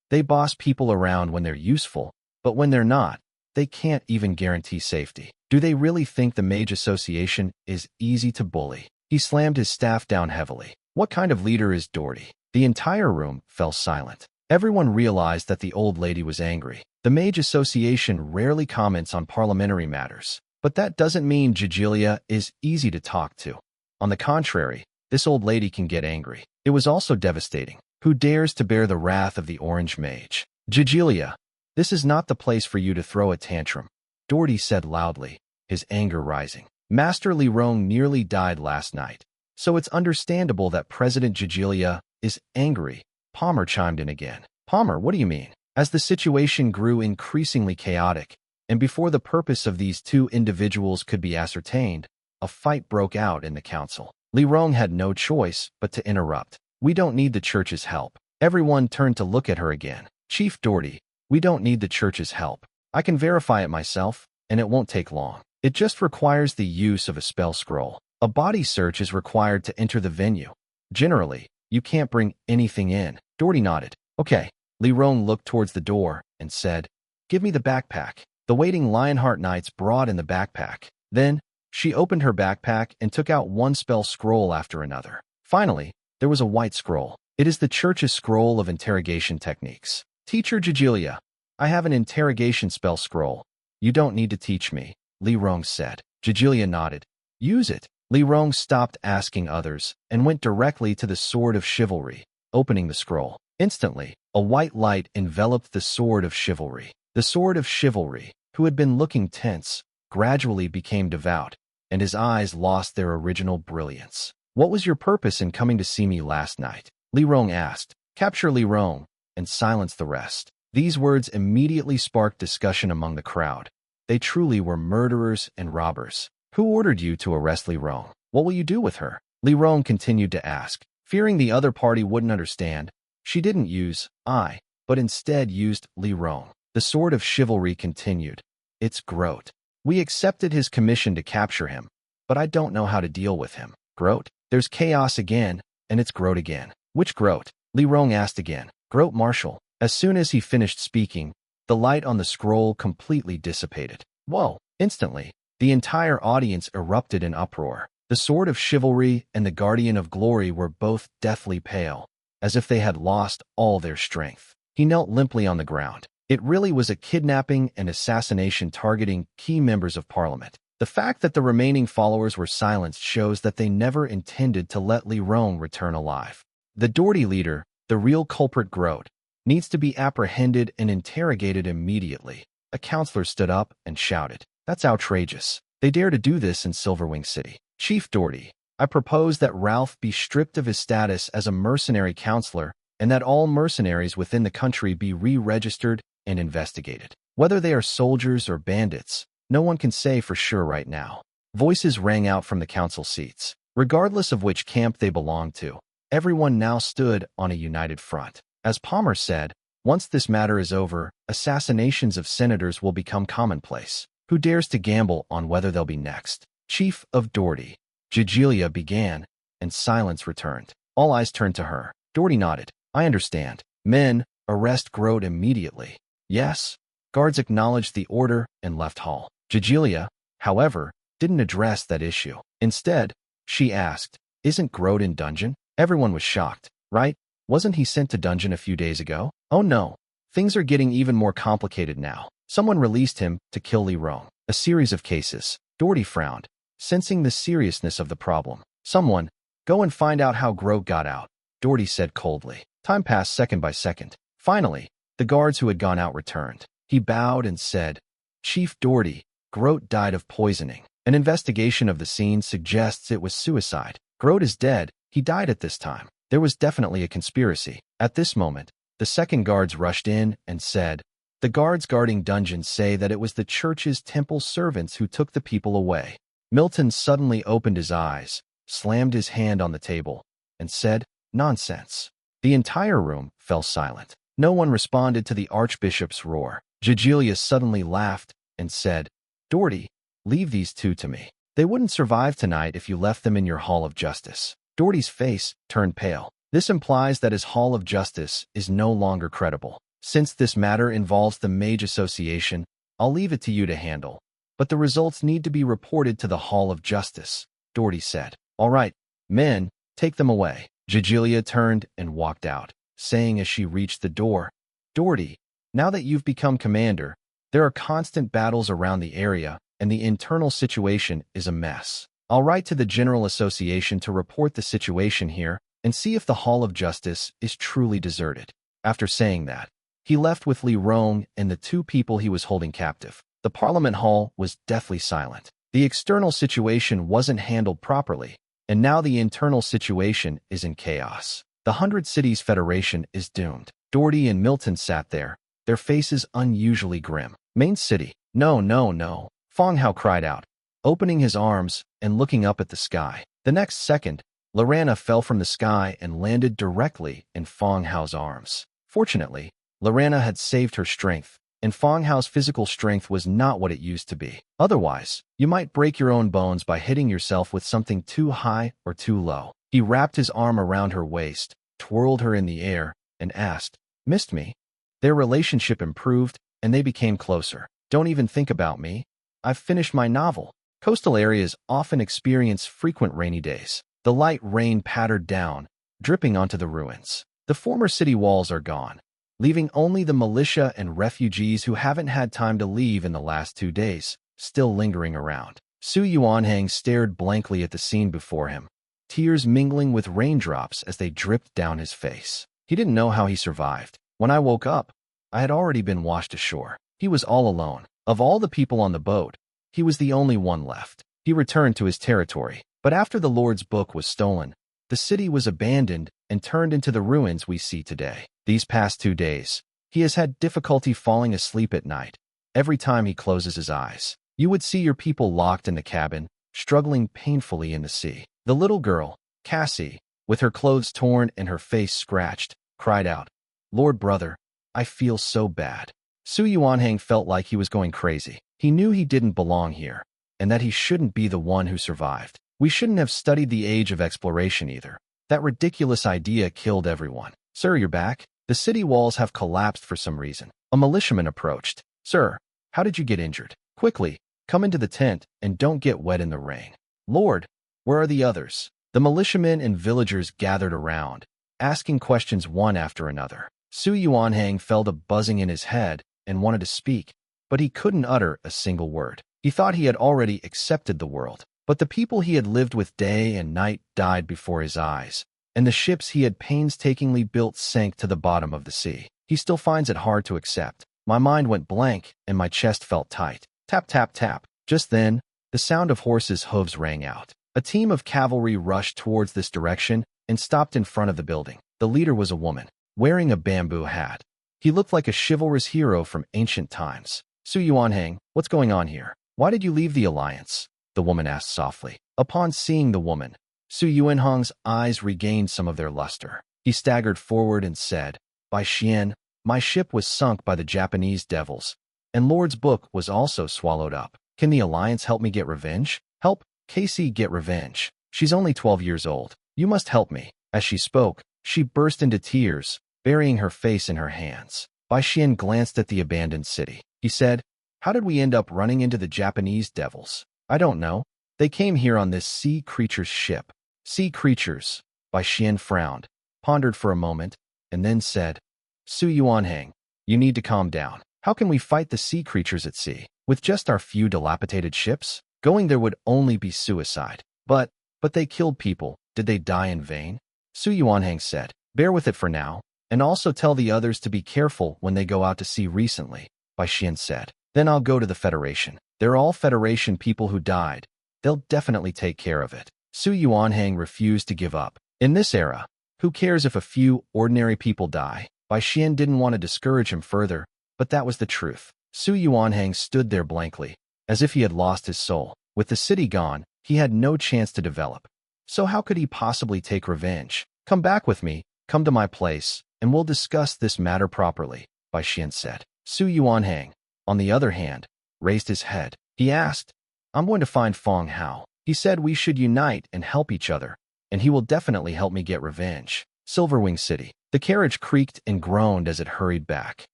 They boss people around when they're useful, but when they're not, they can't even guarantee safety. Do they really think the Mage Association is easy to bully? He slammed his staff down heavily. What kind of leader is Doherty? The entire room fell silent. Everyone realized that the old lady was angry. The Mage Association rarely comments on parliamentary matters, but that doesn't mean Jijilia is easy to talk to. On the contrary, this old lady can get angry. It was also devastating. Who dares to bear the wrath of the Orange Mage? Jijilia, this is not the place for you to throw a tantrum, Doherty said loudly, his anger rising. Master Li Rong nearly died last night, so it's understandable that President Jijilia is angry. Palmer chimed in again. Palmer, what do you mean? As the situation grew increasingly chaotic, and before the purpose of these two individuals could be ascertained, a fight broke out in the council. Li Rong had no choice but to interrupt. We don't need the church's help. Everyone turned to look at her again. Chief Doherty, we don't need the church's help. I can verify it myself, and it won't take long. It just requires the use of a spell scroll. A body search is required to enter the venue. Generally, you can't bring anything in. Doherty nodded. Okay. Li Rong looked towards the door and said, give me the backpack. The waiting Lionheart Knights brought in the backpack. Then, she opened her backpack and took out one spell scroll after another. Finally, there was a white scroll. It is the church's scroll of interrogation techniques. Teacher Jijilia, I have an interrogation spell scroll. You don't need to teach me, Li Rong said. Jijilia nodded. Use it. Li Rong stopped asking others and went directly to the Sword of Chivalry, opening the scroll. Instantly, a white light enveloped the Sword of Chivalry. The Sword of Chivalry, who had been looking tense, gradually became devout, and his eyes lost their original brilliance. What was your purpose in coming to see me last night? Li Rong asked. Capture Li Rong, and silence the rest. These words immediately sparked discussion among the crowd. They truly were murderers and robbers. Who ordered you to arrest Li Rong? What will you do with her? Li Rong continued to ask. Fearing the other party wouldn't understand, she didn't use I, but instead used Li Rong. The Sword of Chivalry continued. It's Grote. We accepted his commission to capture him, but I don't know how to deal with him. Groat? There's chaos again, and it's Groat again. Which Groat? Li Rong asked again. Groat Marshal. As soon as he finished speaking, the light on the scroll completely dissipated. Whoa! Instantly, the entire audience erupted in uproar. The Sword of Chivalry and the Guardian of Glory were both deathly pale, as if they had lost all their strength. He knelt limply on the ground. It really was a kidnapping and assassination targeting key members of Parliament. The fact that the remaining followers were silenced shows that they never intended to let Li Rong return alive. The Doherty leader, the real culprit Groat, needs to be apprehended and interrogated immediately. A counselor stood up and shouted, "That's outrageous. They dare to do this in Silverwing City. Chief Doherty, I propose that Ralph be stripped of his status as a mercenary counselor and that all mercenaries within the country be re-registered and investigated. Whether they are soldiers or bandits, no one can say for sure right now." Voices rang out from the council seats. Regardless of which camp they belonged to, everyone now stood on a united front. As Palmer said, once this matter is over, assassinations of senators will become commonplace. Who dares to gamble on whether they'll be next? Chief of Doherty. Gigilia began, and silence returned. All eyes turned to her. Doherty nodded. I understand. Men, arrest Groat immediately. Yes. Guards acknowledged the order and left hall. Gigilia, however, didn't address that issue. Instead, she asked, Isn't Groat in dungeon? Everyone was shocked, right? Wasn't he sent to dungeon a few days ago? Oh no. Things are getting even more complicated now. Someone released him to kill Li Rong. A series of cases. Doherty frowned, sensing the seriousness of the problem. Someone, go and find out how Groat got out, Doherty said coldly. Time passed second by second. Finally, the guards who had gone out returned. He bowed and said, Chief Doherty, Groat died of poisoning. An investigation of the scene suggests it was suicide. Groat is dead. He died at this time. There was definitely a conspiracy. At this moment, the second guards rushed in and said, The guards guarding dungeons say that it was the church's temple servants who took the people away. Milton suddenly opened his eyes, slammed his hand on the table, and said, Nonsense. The entire room fell silent. No one responded to the archbishop's roar. Gigilia suddenly laughed and said, Doherty, leave these two to me. They wouldn't survive tonight if you left them in your Hall of Justice. Doherty's face turned pale. This implies that his Hall of Justice is no longer credible. Since this matter involves the Mage Association, I'll leave it to you to handle. But the results need to be reported to the Hall of Justice, Doherty said. All right, men, take them away. Gigilia turned and walked out, saying as she reached the door, Doherty, now that you've become commander, there are constant battles around the area, and the internal situation is a mess. I'll write to the General Association to report the situation here and see if the Hall of Justice is truly deserted. After saying that, he left with Li Rong and the two people he was holding captive. The Parliament Hall was deathly silent. The external situation wasn't handled properly, and now the internal situation is in chaos. The 100 Cities Federation is doomed. Doherty and Milton sat there, their faces unusually grim. Main City. No, no, no. Fang Hao cried out, opening his arms and looking up at the sky. The next second, Lorana fell from the sky and landed directly in Fang Hao's arms. Fortunately, Lorana had saved her strength, and Fang Hao's physical strength was not what it used to be. Otherwise, you might break your own bones by hitting yourself with something too high or too low. He wrapped his arm around her waist, twirled her in the air, and asked, Missed me? Their relationship improved, and they became closer. Don't even think about me. I've finished my novel. Coastal areas often experience frequent rainy days. The light rain pattered down, dripping onto the ruins. The former city walls are gone, leaving only the militia and refugees who haven't had time to leave in the last 2 days, still lingering around. Su Yuanhang stared blankly at the scene before him, tears mingling with raindrops as they dripped down his face. He didn't know how he survived. When I woke up, I had already been washed ashore. He was all alone. Of all the people on the boat, he was the only one left. He returned to his territory. But after the Lord's book was stolen, the city was abandoned and turned into the ruins we see today. These past 2 days, he has had difficulty falling asleep at night. Every time he closes his eyes, you would see your people locked in the cabin, struggling painfully in the sea. The little girl, Cassie, with her clothes torn and her face scratched, cried out, Lord brother, I feel so bad. Su Yuanhang felt like he was going crazy. He knew he didn't belong here, and that he shouldn't be the one who survived. We shouldn't have studied the age of exploration either. That ridiculous idea killed everyone. Sir, you're back? The city walls have collapsed for some reason. A militiaman approached. Sir, how did you get injured? Quickly, come into the tent and don't get wet in the rain. Lord, where are the others? The militiamen and villagers gathered around, asking questions one after another. Su Yuanhang felt a buzzing in his head and wanted to speak, but he couldn't utter a single word. He thought he had already accepted the world, but the people he had lived with day and night died before his eyes, and the ships he had painstakingly built sank to the bottom of the sea. He still finds it hard to accept. My mind went blank and my chest felt tight. Tap, tap, tap. Just then, the sound of horses' hooves rang out. A team of cavalry rushed towards this direction and stopped in front of the building. The leader was a woman, wearing a bamboo hat. He looked like a chivalrous hero from ancient times. Su Yuanhang, what's going on here? Why did you leave the alliance? The woman asked softly. Upon seeing the woman, Su Yuanhang's eyes regained some of their luster. He staggered forward and said, By Xian, my ship was sunk by the Japanese devils, and Lord's book was also swallowed up. Can the alliance help me get revenge? Help Casey get revenge. She's only 12 years old. You must help me. As she spoke, she burst into tears, burying her face in her hands. Bai Xian glanced at the abandoned city. He said, How did we end up running into the Japanese devils? I don't know. They came here on this sea creature's ship. Sea creatures. Bai Xian frowned, pondered for a moment, and then said, Su Yuanhang, you need to calm down. How can we fight the sea creatures at sea? With just our few dilapidated ships? Going there would only be suicide. But they killed people. Did they die in vain? Su Yuanhang said, Bear with it for now, and also tell the others to be careful when they go out to sea recently, Bai Xian said. Then I'll go to the Federation. They're all Federation people who died. They'll definitely take care of it. Su Yuanhang refused to give up. In this era, who cares if a few ordinary people die? Bai Xian didn't want to discourage him further, but that was the truth. Su Yuanhang stood there blankly, as if he had lost his soul. With the city gone, he had no chance to develop. So how could he possibly take revenge? Come back with me, come to my place, and we'll discuss this matter properly, Bai Xian said. Su Yuanhang, on the other hand, raised his head. He asked, I'm going to find Fang Hao. He said we should unite and help each other, and he will definitely help me get revenge. Silverwing City. The carriage creaked and groaned as it hurried back.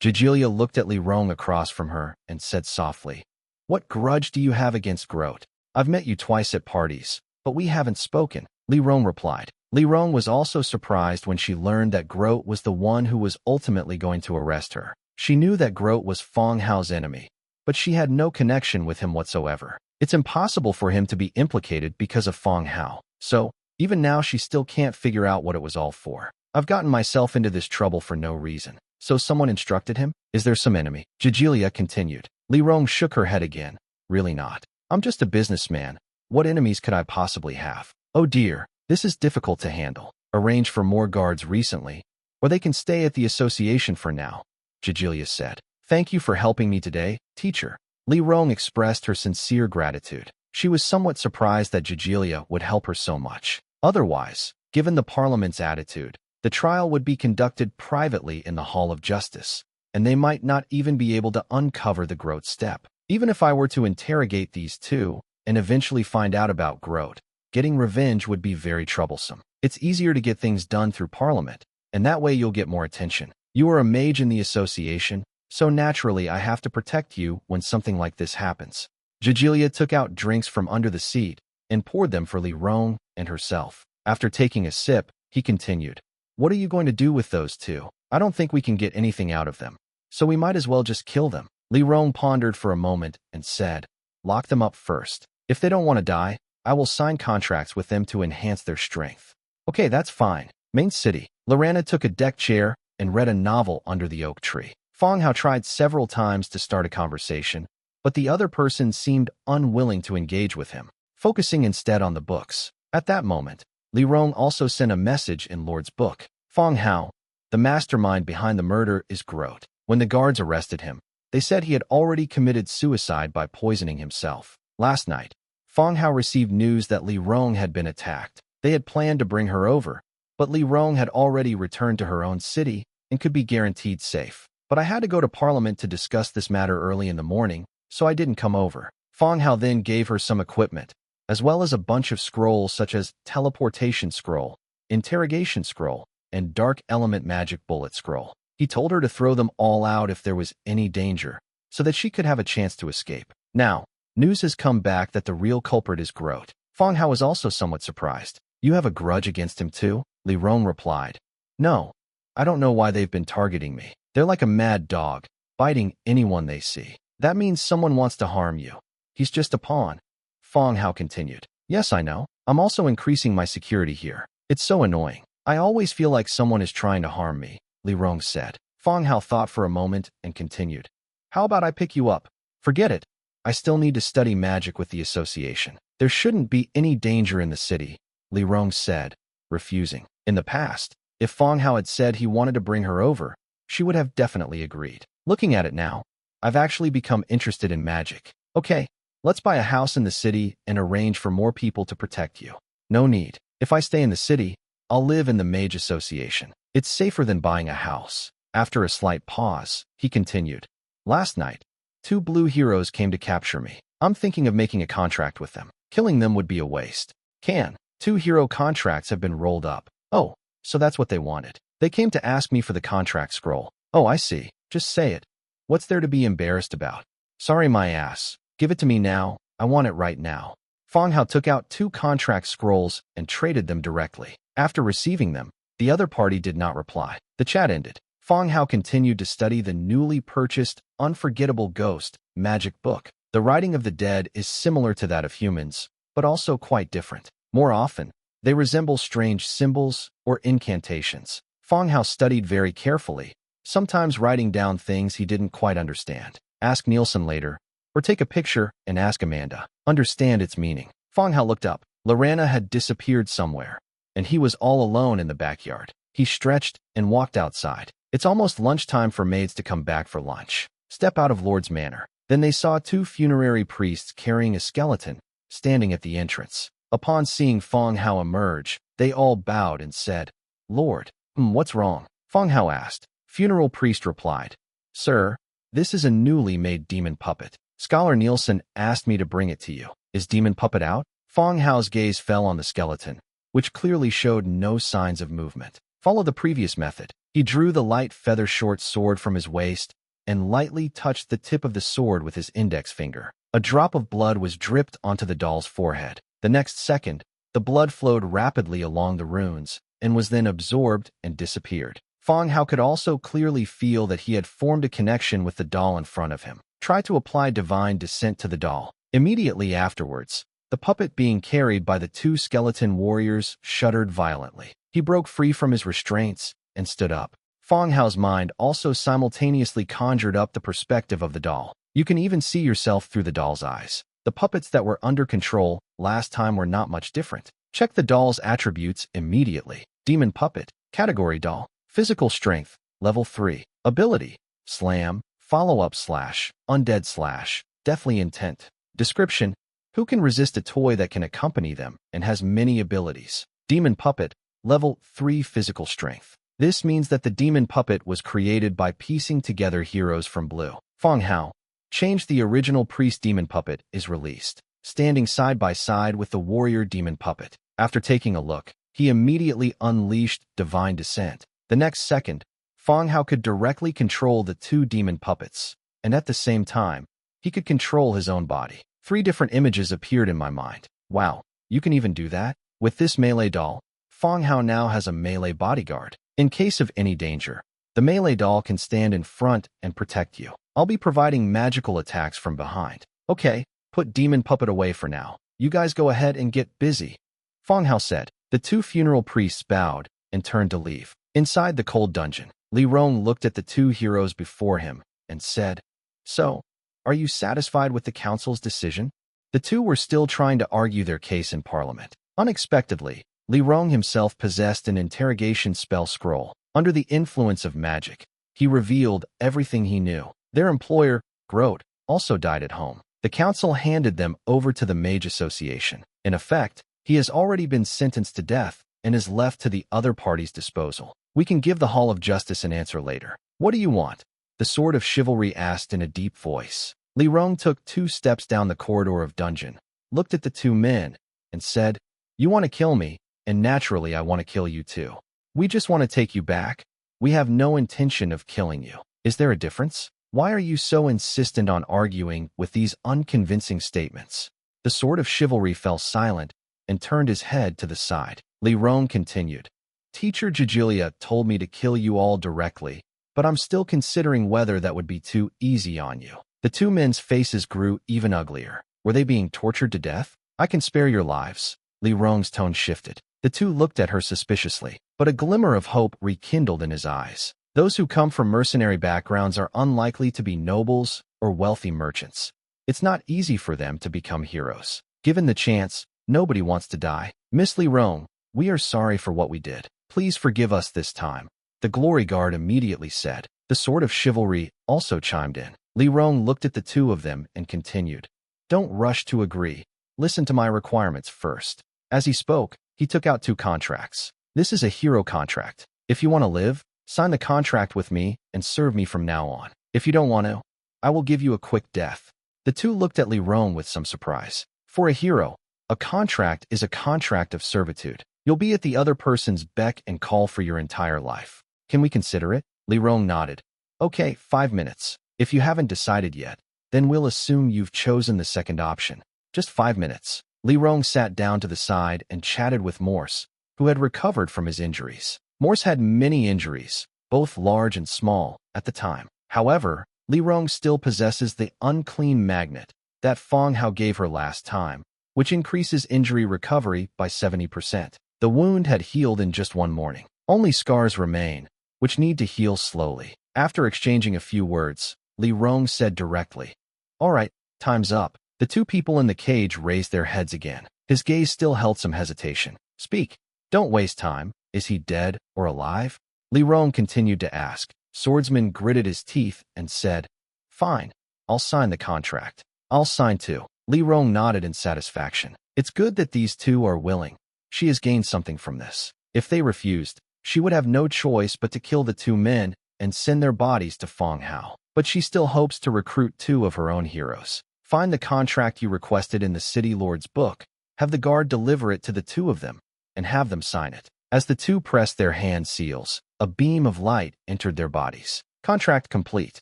Jijilia looked at Li Rong across from her and said softly, What grudge do you have against Grote? I've met you twice at parties, but we haven't spoken. Li Rong replied. Li Rong was also surprised when she learned that Grote was the one who was ultimately going to arrest her. She knew that Grote was Fang Hao's enemy, but she had no connection with him whatsoever. It's impossible for him to be implicated because of Fang Hao. So, even now she still can't figure out what it was all for. I've gotten myself into this trouble for no reason. So someone instructed him? Is there some enemy? Jijilia continued. Li Rong shook her head again. Really not. I'm just a businessman. What enemies could I possibly have? Oh dear, this is difficult to handle. Arrange for more guards recently, or they can stay at the association for now, Jijilia said. Thank you for helping me today, teacher. Li Rong expressed her sincere gratitude. She was somewhat surprised that Jijilia would help her so much. Otherwise, given the Parliament's attitude, the trial would be conducted privately in the Hall of Justice, and they might not even be able to uncover the Grote step. Even if I were to interrogate these two and eventually find out about Grote, getting revenge would be very troublesome. It's easier to get things done through Parliament, and that way you'll get more attention. You are a mage in the association, so naturally I have to protect you when something like this happens. Jijilia took out drinks from under the seat and poured them for Li Rong and herself. After taking a sip, he continued. What are you going to do with those two? I don't think we can get anything out of them, so we might as well just kill them. Li Rong pondered for a moment and said, Lock them up first. If they don't want to die, I will sign contracts with them to enhance their strength. Okay, that's fine. Main city. Lorana took a deck chair and read a novel under the oak tree. Fang Hao tried several times to start a conversation, but the other person seemed unwilling to engage with him, focusing instead on the books. At that moment, Li Rong also sent a message in Lord's book. Fang Hao, the mastermind behind the murder, is Grote. When the guards arrested him, they said he had already committed suicide by poisoning himself. Last night, Fang Hao received news that Li Rong had been attacked. They had planned to bring her over, but Li Rong had already returned to her own city and could be guaranteed safe. but I had to go to Parliament to discuss this matter early in the morning, so I didn't come over. Fang Hao then gave her some equipment, as well as a bunch of scrolls such as teleportation scroll, interrogation scroll, and dark element magic bullet scroll. He told her to throw them all out if there was any danger, so that she could have a chance to escape. Now, news has come back that the real culprit is Grote. Fang Hao was also somewhat surprised. You have a grudge against him too? Li Rong replied. No, I don't know why they've been targeting me. They're like a mad dog, biting anyone they see. That means someone wants to harm you. He's just a pawn. Fang Hao continued. Yes, I know. I'm also increasing my security here. It's so annoying. I always feel like someone is trying to harm me, Li Rong said. Fang Hao thought for a moment and continued. How about I pick you up? Forget it. I still need to study magic with the association. There shouldn't be any danger in the city, Li Rong said, refusing. In the past, if Fang Hao had said he wanted to bring her over, she would have definitely agreed. Looking at it now, I've actually become interested in magic. Okay, let's buy a house in the city and arrange for more people to protect you. No need. If I stay in the city, I'll live in the Mage Association. It's safer than buying a house. After a slight pause, he continued. Last night, 2 blue heroes came to capture me. I'm thinking of making a contract with them. Killing them would be a waste. 2 hero contracts have been rolled up. Oh, so that's what they wanted. They came to ask me for the contract scroll. Oh, I see. Just say it. What's there to be embarrassed about? Sorry, my ass. Give it to me now. I want it right now. Fang Hao took out 2 contract scrolls and traded them directly. After receiving them, the other party did not reply. The chat ended. Fang Hao continued to study the newly purchased Unforgettable Ghost magic book. The writing of the dead is similar to that of humans, but also quite different. More often, they resemble strange symbols or incantations. Fang Hao studied very carefully, sometimes writing down things he didn't quite understand. Ask Nielsen later, or take a picture and ask Amanda. Understand its meaning. Fang Hao looked up. Lorana had disappeared somewhere, and he was all alone in the backyard. He stretched and walked outside. It's almost lunchtime for maids to come back for lunch. Step out of Lord's Manor. Then they saw 2 funerary priests carrying a skeleton, standing at the entrance. Upon seeing Fang Hao emerge, they all bowed and said, Lord, what's wrong? Fang Hao asked. Funeral priest replied, Sir, this is a newly made demon puppet. Scholar Nielsen asked me to bring it to you. Is demon puppet out? Fang Hao's gaze fell on the skeleton, which clearly showed no signs of movement. Follow the previous method. He drew the light feather short sword from his waist and lightly touched the tip of the sword with his index finger. A drop of blood was dripped onto the doll's forehead. The next second, the blood flowed rapidly along the runes and was then absorbed and disappeared. Fang Hao could also clearly feel that he had formed a connection with the doll in front of him. Try to apply divine descent to the doll. Immediately afterwards, the puppet being carried by the 2 skeleton warriors shuddered violently. He broke free from his restraints and stood up. Fang Hao's mind also simultaneously conjured up the perspective of the doll. You can even see yourself through the doll's eyes. The puppets that were under control last time were not much different. Check the doll's attributes immediately. Demon puppet. Category doll. Physical strength. Level 3. Ability. Slam. Follow-up / Undead / Deathly intent. Description. Who can resist a toy that can accompany them and has many abilities? Demon puppet. Level 3 physical strength. This means that the demon puppet was created by piecing together heroes from blue. Fang Hao. Change the original priest demon puppet is released, standing side by side with the warrior demon puppet. After taking a look, he immediately unleashed divine descent. The next second, Fang Hao could directly control the 2 demon puppets, and at the same time, he could control his own body. 3 different images appeared in my mind. Wow, you can even do that? With this melee doll, Fang Hao now has a melee bodyguard. In case of any danger, the melee doll can stand in front and protect you. I'll be providing magical attacks from behind. Okay, put demon puppet away for now. You guys go ahead and get busy. Fang Hao said. The 2 funeral priests bowed and turned to leave. Inside the cold dungeon, Li Rong looked at the 2 heroes before him and said, So, are you satisfied with the council's decision? The 2 were still trying to argue their case in Parliament. Unexpectedly, Li Rong himself possessed an interrogation spell scroll. Under the influence of magic, he revealed everything he knew. Their employer, Grote, also died at home. The council handed them over to the Mage Association. In effect, he has already been sentenced to death and is left to the other party's disposal. We can give the Hall of Justice an answer later. What do you want? The Sword of Chivalry asked in a deep voice. Li Rong took 2 steps down the corridor of dungeon, looked at the 2 men, and said, "You want to kill me, and naturally I want to kill you too. We just want to take you back. We have no intention of killing you. Is there a difference? Why are you so insistent on arguing with these unconvincing statements?" The Sword of Chivalry fell silent and turned his head to the side. Li Rong continued, "Teacher Jijilia told me to kill you all directly, but I'm still considering whether that would be too easy on you." The 2 men's faces grew even uglier. Were they being tortured to death? "I can spare your lives." Li Rong's tone shifted. The 2 looked at her suspiciously, but a glimmer of hope rekindled in his eyes. Those who come from mercenary backgrounds are unlikely to be nobles or wealthy merchants. It's not easy for them to become heroes. Given the chance, nobody wants to die. "Miss Li Rong, we are sorry for what we did. Please forgive us this time," the Glory Guard immediately said. The Sword of Chivalry also chimed in. Li Rong looked at the 2 of them and continued, "Don't rush to agree. Listen to my requirements first." As he spoke, he took out 2 contracts. "This is a hero contract. If you want to live, sign the contract with me and serve me from now on. If you don't want to, I will give you a quick death." The 2 looked at Li Rong with some surprise. For a hero, a contract is a contract of servitude. You'll be at the other person's beck and call for your entire life. "Can we consider it?" Li Rong nodded. "Okay, 5 minutes. If you haven't decided yet, then we'll assume you've chosen the second option. Just 5 minutes." Li Rong sat down to the side and chatted with Morse, who had recovered from his injuries. Morse had many injuries, both large and small, at the time. However, Li Rong still possesses the unclean magnet that Fang Hao gave her last time, which increases injury recovery by 70%. The wound had healed in just 1 morning. Only scars remain, which need to heal slowly. After exchanging a few words, Li Rong said directly, "All right, time's up." The 2 people in the cage raised their heads again. His gaze still held some hesitation. "Speak. Don't waste time. Is he dead or alive?" Li Rong continued to ask. Swordsman gritted his teeth and said, "Fine. I'll sign the contract." "I'll sign too." Li Rong nodded in satisfaction. It's good that these 2 are willing. She has gained something from this. If they refused, she would have no choice but to kill the 2 men and send their bodies to Fang Hao. But she still hopes to recruit 2 of her own heroes. "Find the contract you requested in the City Lord's book, have the guard deliver it to the 2 of them, and have them sign it." As the 2 pressed their hand seals, a beam of light entered their bodies. Contract complete.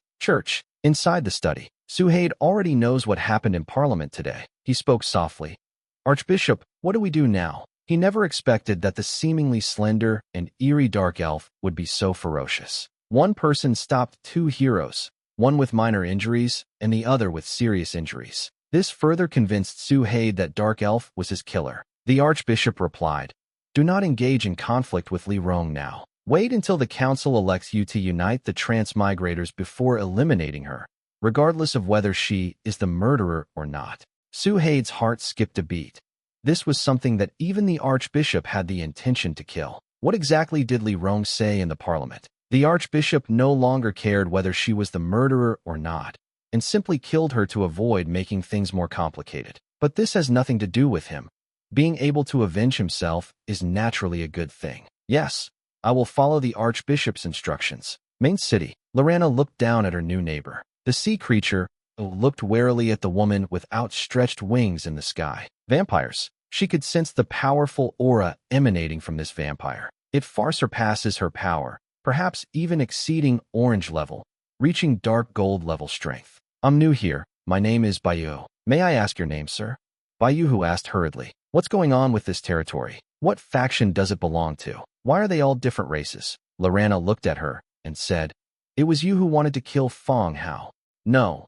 Church. Inside the study, Suhaid already knows what happened in Parliament today. He spoke softly. "Archbishop, what do we do now?" He never expected that the seemingly slender and eerie dark elf would be so ferocious. One person stopped 2 heroes, one with minor injuries and the other with serious injuries. This further convinced Suhaid that Dark Elf was his killer. The Archbishop replied, "Do not engage in conflict with Li Rong now. Wait until the council elects you to unite the transmigrators before eliminating her, regardless of whether she is the murderer or not." Suhaid's heart skipped a beat. This was something that even the Archbishop had the intention to kill. What exactly did Li Rong say in the Parliament? The Archbishop no longer cared whether she was the murderer or not, and simply killed her to avoid making things more complicated. But this has nothing to do with him. Being able to avenge himself is naturally a good thing. "Yes, I will follow the Archbishop's instructions." Main City. Lorana looked down at her new neighbor. The sea creature looked warily at the woman with outstretched wings in the sky. Vampires. She could sense the powerful aura emanating from this vampire. It far surpasses her power, perhaps even exceeding orange level, reaching dark gold level strength. "I'm new here. My name is Bayou. May I ask your name, sir?" Bayou asked hurriedly. "What's going on with this territory? What faction does it belong to? Why are they all different races?" Lorana looked at her and said, "It was you who wanted to kill Fang Hao." No.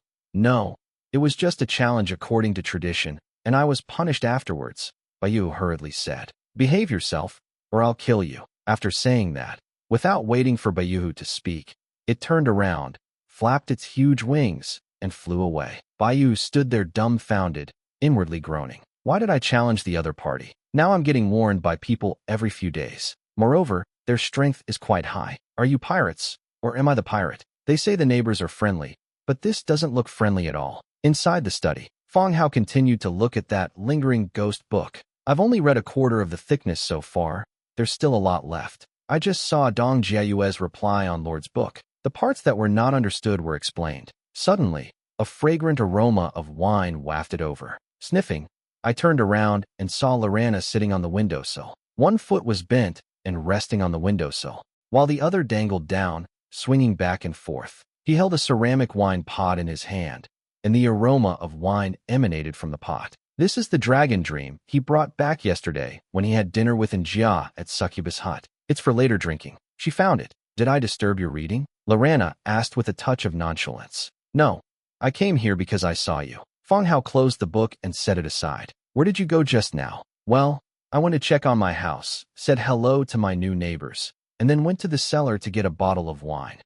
It was just a challenge according to tradition, and I was punished afterwards," Bayou hurriedly said. "Behave yourself, or I'll kill you." After saying that, without waiting for Bayou to speak, it turned around, flapped its huge wings, and flew away. Bayou stood there dumbfounded, inwardly groaning. Why did I challenge the other party? Now I'm getting warned by people every few days. Moreover, their strength is quite high. Are you pirates, or am I the pirate? They say the neighbors are friendly, but this doesn't look friendly at all. Inside the study, Fang Hao continued to look at that lingering ghost book. I've only read a quarter of the thickness so far. There's still a lot left. I just saw Dong Jiayue's reply on Lord's book. The parts that were not understood were explained. Suddenly, a fragrant aroma of wine wafted over. Sniffing, I turned around and saw Lorana sitting on the windowsill. One foot was bent and resting on the windowsill, while the other dangled down, swinging back and forth. He held a ceramic wine pot in his hand, and the aroma of wine emanated from the pot. This is the dragon dream he brought back yesterday when he had dinner with Njia at Succubus Hut. It's for later drinking. She found it. Did I disturb your reading? Lorana asked with a touch of nonchalance. No. I came here because I saw you. Fang Hao closed the book and set it aside. Where did you go just now? Well, I went to check on my house, said hello to my new neighbors, and then went to the cellar to get a bottle of wine.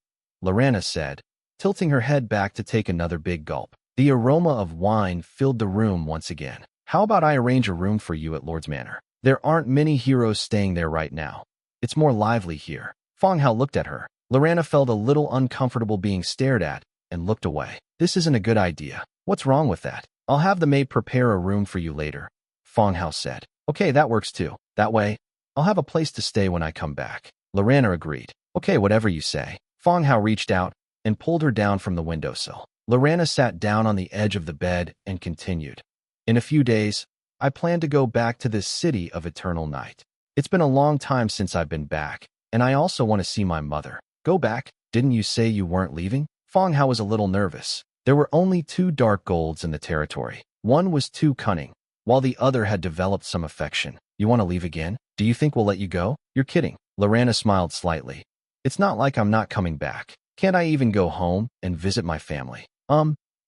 Lorana said, tilting her head back to take another big gulp. The aroma of wine filled the room once again. How about I arrange a room for you at Lord's Manor? There aren't many heroes staying there right now. It's more lively here. Fang Hao looked at her. Lorana felt a little uncomfortable being stared at and looked away. This isn't a good idea. What's wrong with that? I'll have the maid prepare a room for you later, Fang Hao said. Okay, that works too. That way, I'll have a place to stay when I come back. Lorana agreed. Okay, whatever you say. Fang Hao reached out and pulled her down from the windowsill. Lorana sat down on the edge of the bed and continued. In a few days, I plan to go back to this city of eternal night. It's been a long time since I've been back, and I also want to see my mother. Go back? Didn't you say you weren't leaving? Fang Hao was a little nervous. There were only 2 dark golds in the territory. One was too cunning, while the other had developed some affection. You want to leave again? Do you think we'll let you go? You're kidding. Lorana smiled slightly. It's not like I'm not coming back. Can't I even go home and visit my family?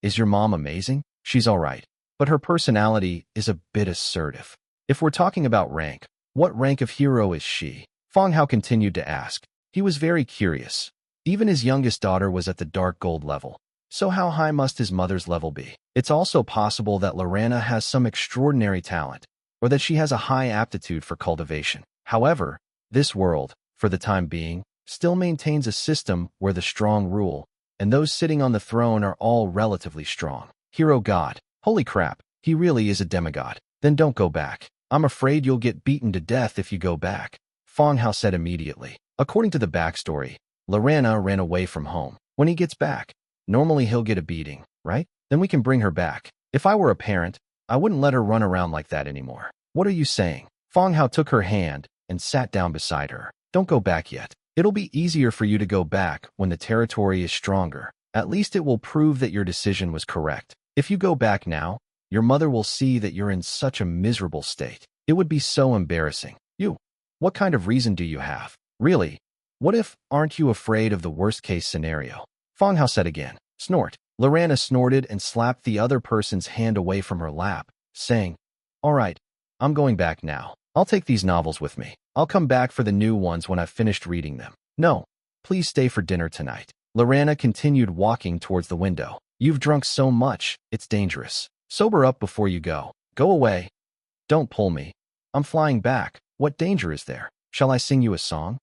Is your mom amazing? She's all right, but her personality is a bit assertive. If we're talking about rank, what rank of hero is she? Fang Hao continued to ask. He was very curious. Even his youngest daughter was at the dark gold level. So how high must his mother's level be? It's also possible that Lorana has some extraordinary talent, or that she has a high aptitude for cultivation. However, this world, for the time being, still maintains a system where the strong rule, and those sitting on the throne are all relatively strong. Hero God. Holy crap, he really is a demigod. Then don't go back. I'm afraid you'll get beaten to death if you go back, Fang Hao said immediately. According to the backstory, Lorana ran away from home. When he gets back, normally he'll get a beating, right? Then we can bring her back. If I were a parent, I wouldn't let her run around like that anymore. What are you saying? Fang Hao took her hand and sat down beside her. Don't go back yet. It'll be easier for you to go back when the territory is stronger. At least it will prove that your decision was correct. If you go back now, your mother will see that you're in such a miserable state. It would be so embarrassing. What kind of reason do you have? Really? What if, aren't you afraid of the worst-case scenario? Fang Hao said again. Snort. Lorana snorted and slapped the other person's hand away from her lap, saying, All right, I'm going back now. I'll take these novels with me. I'll come back for the new ones when I've finished reading them. No, please stay for dinner tonight. Lorana continued walking towards the window. You've drunk so much, it's dangerous. Sober up before you go. Go away. Don't pull me. I'm flying back. What danger is there? Shall I sing you a song?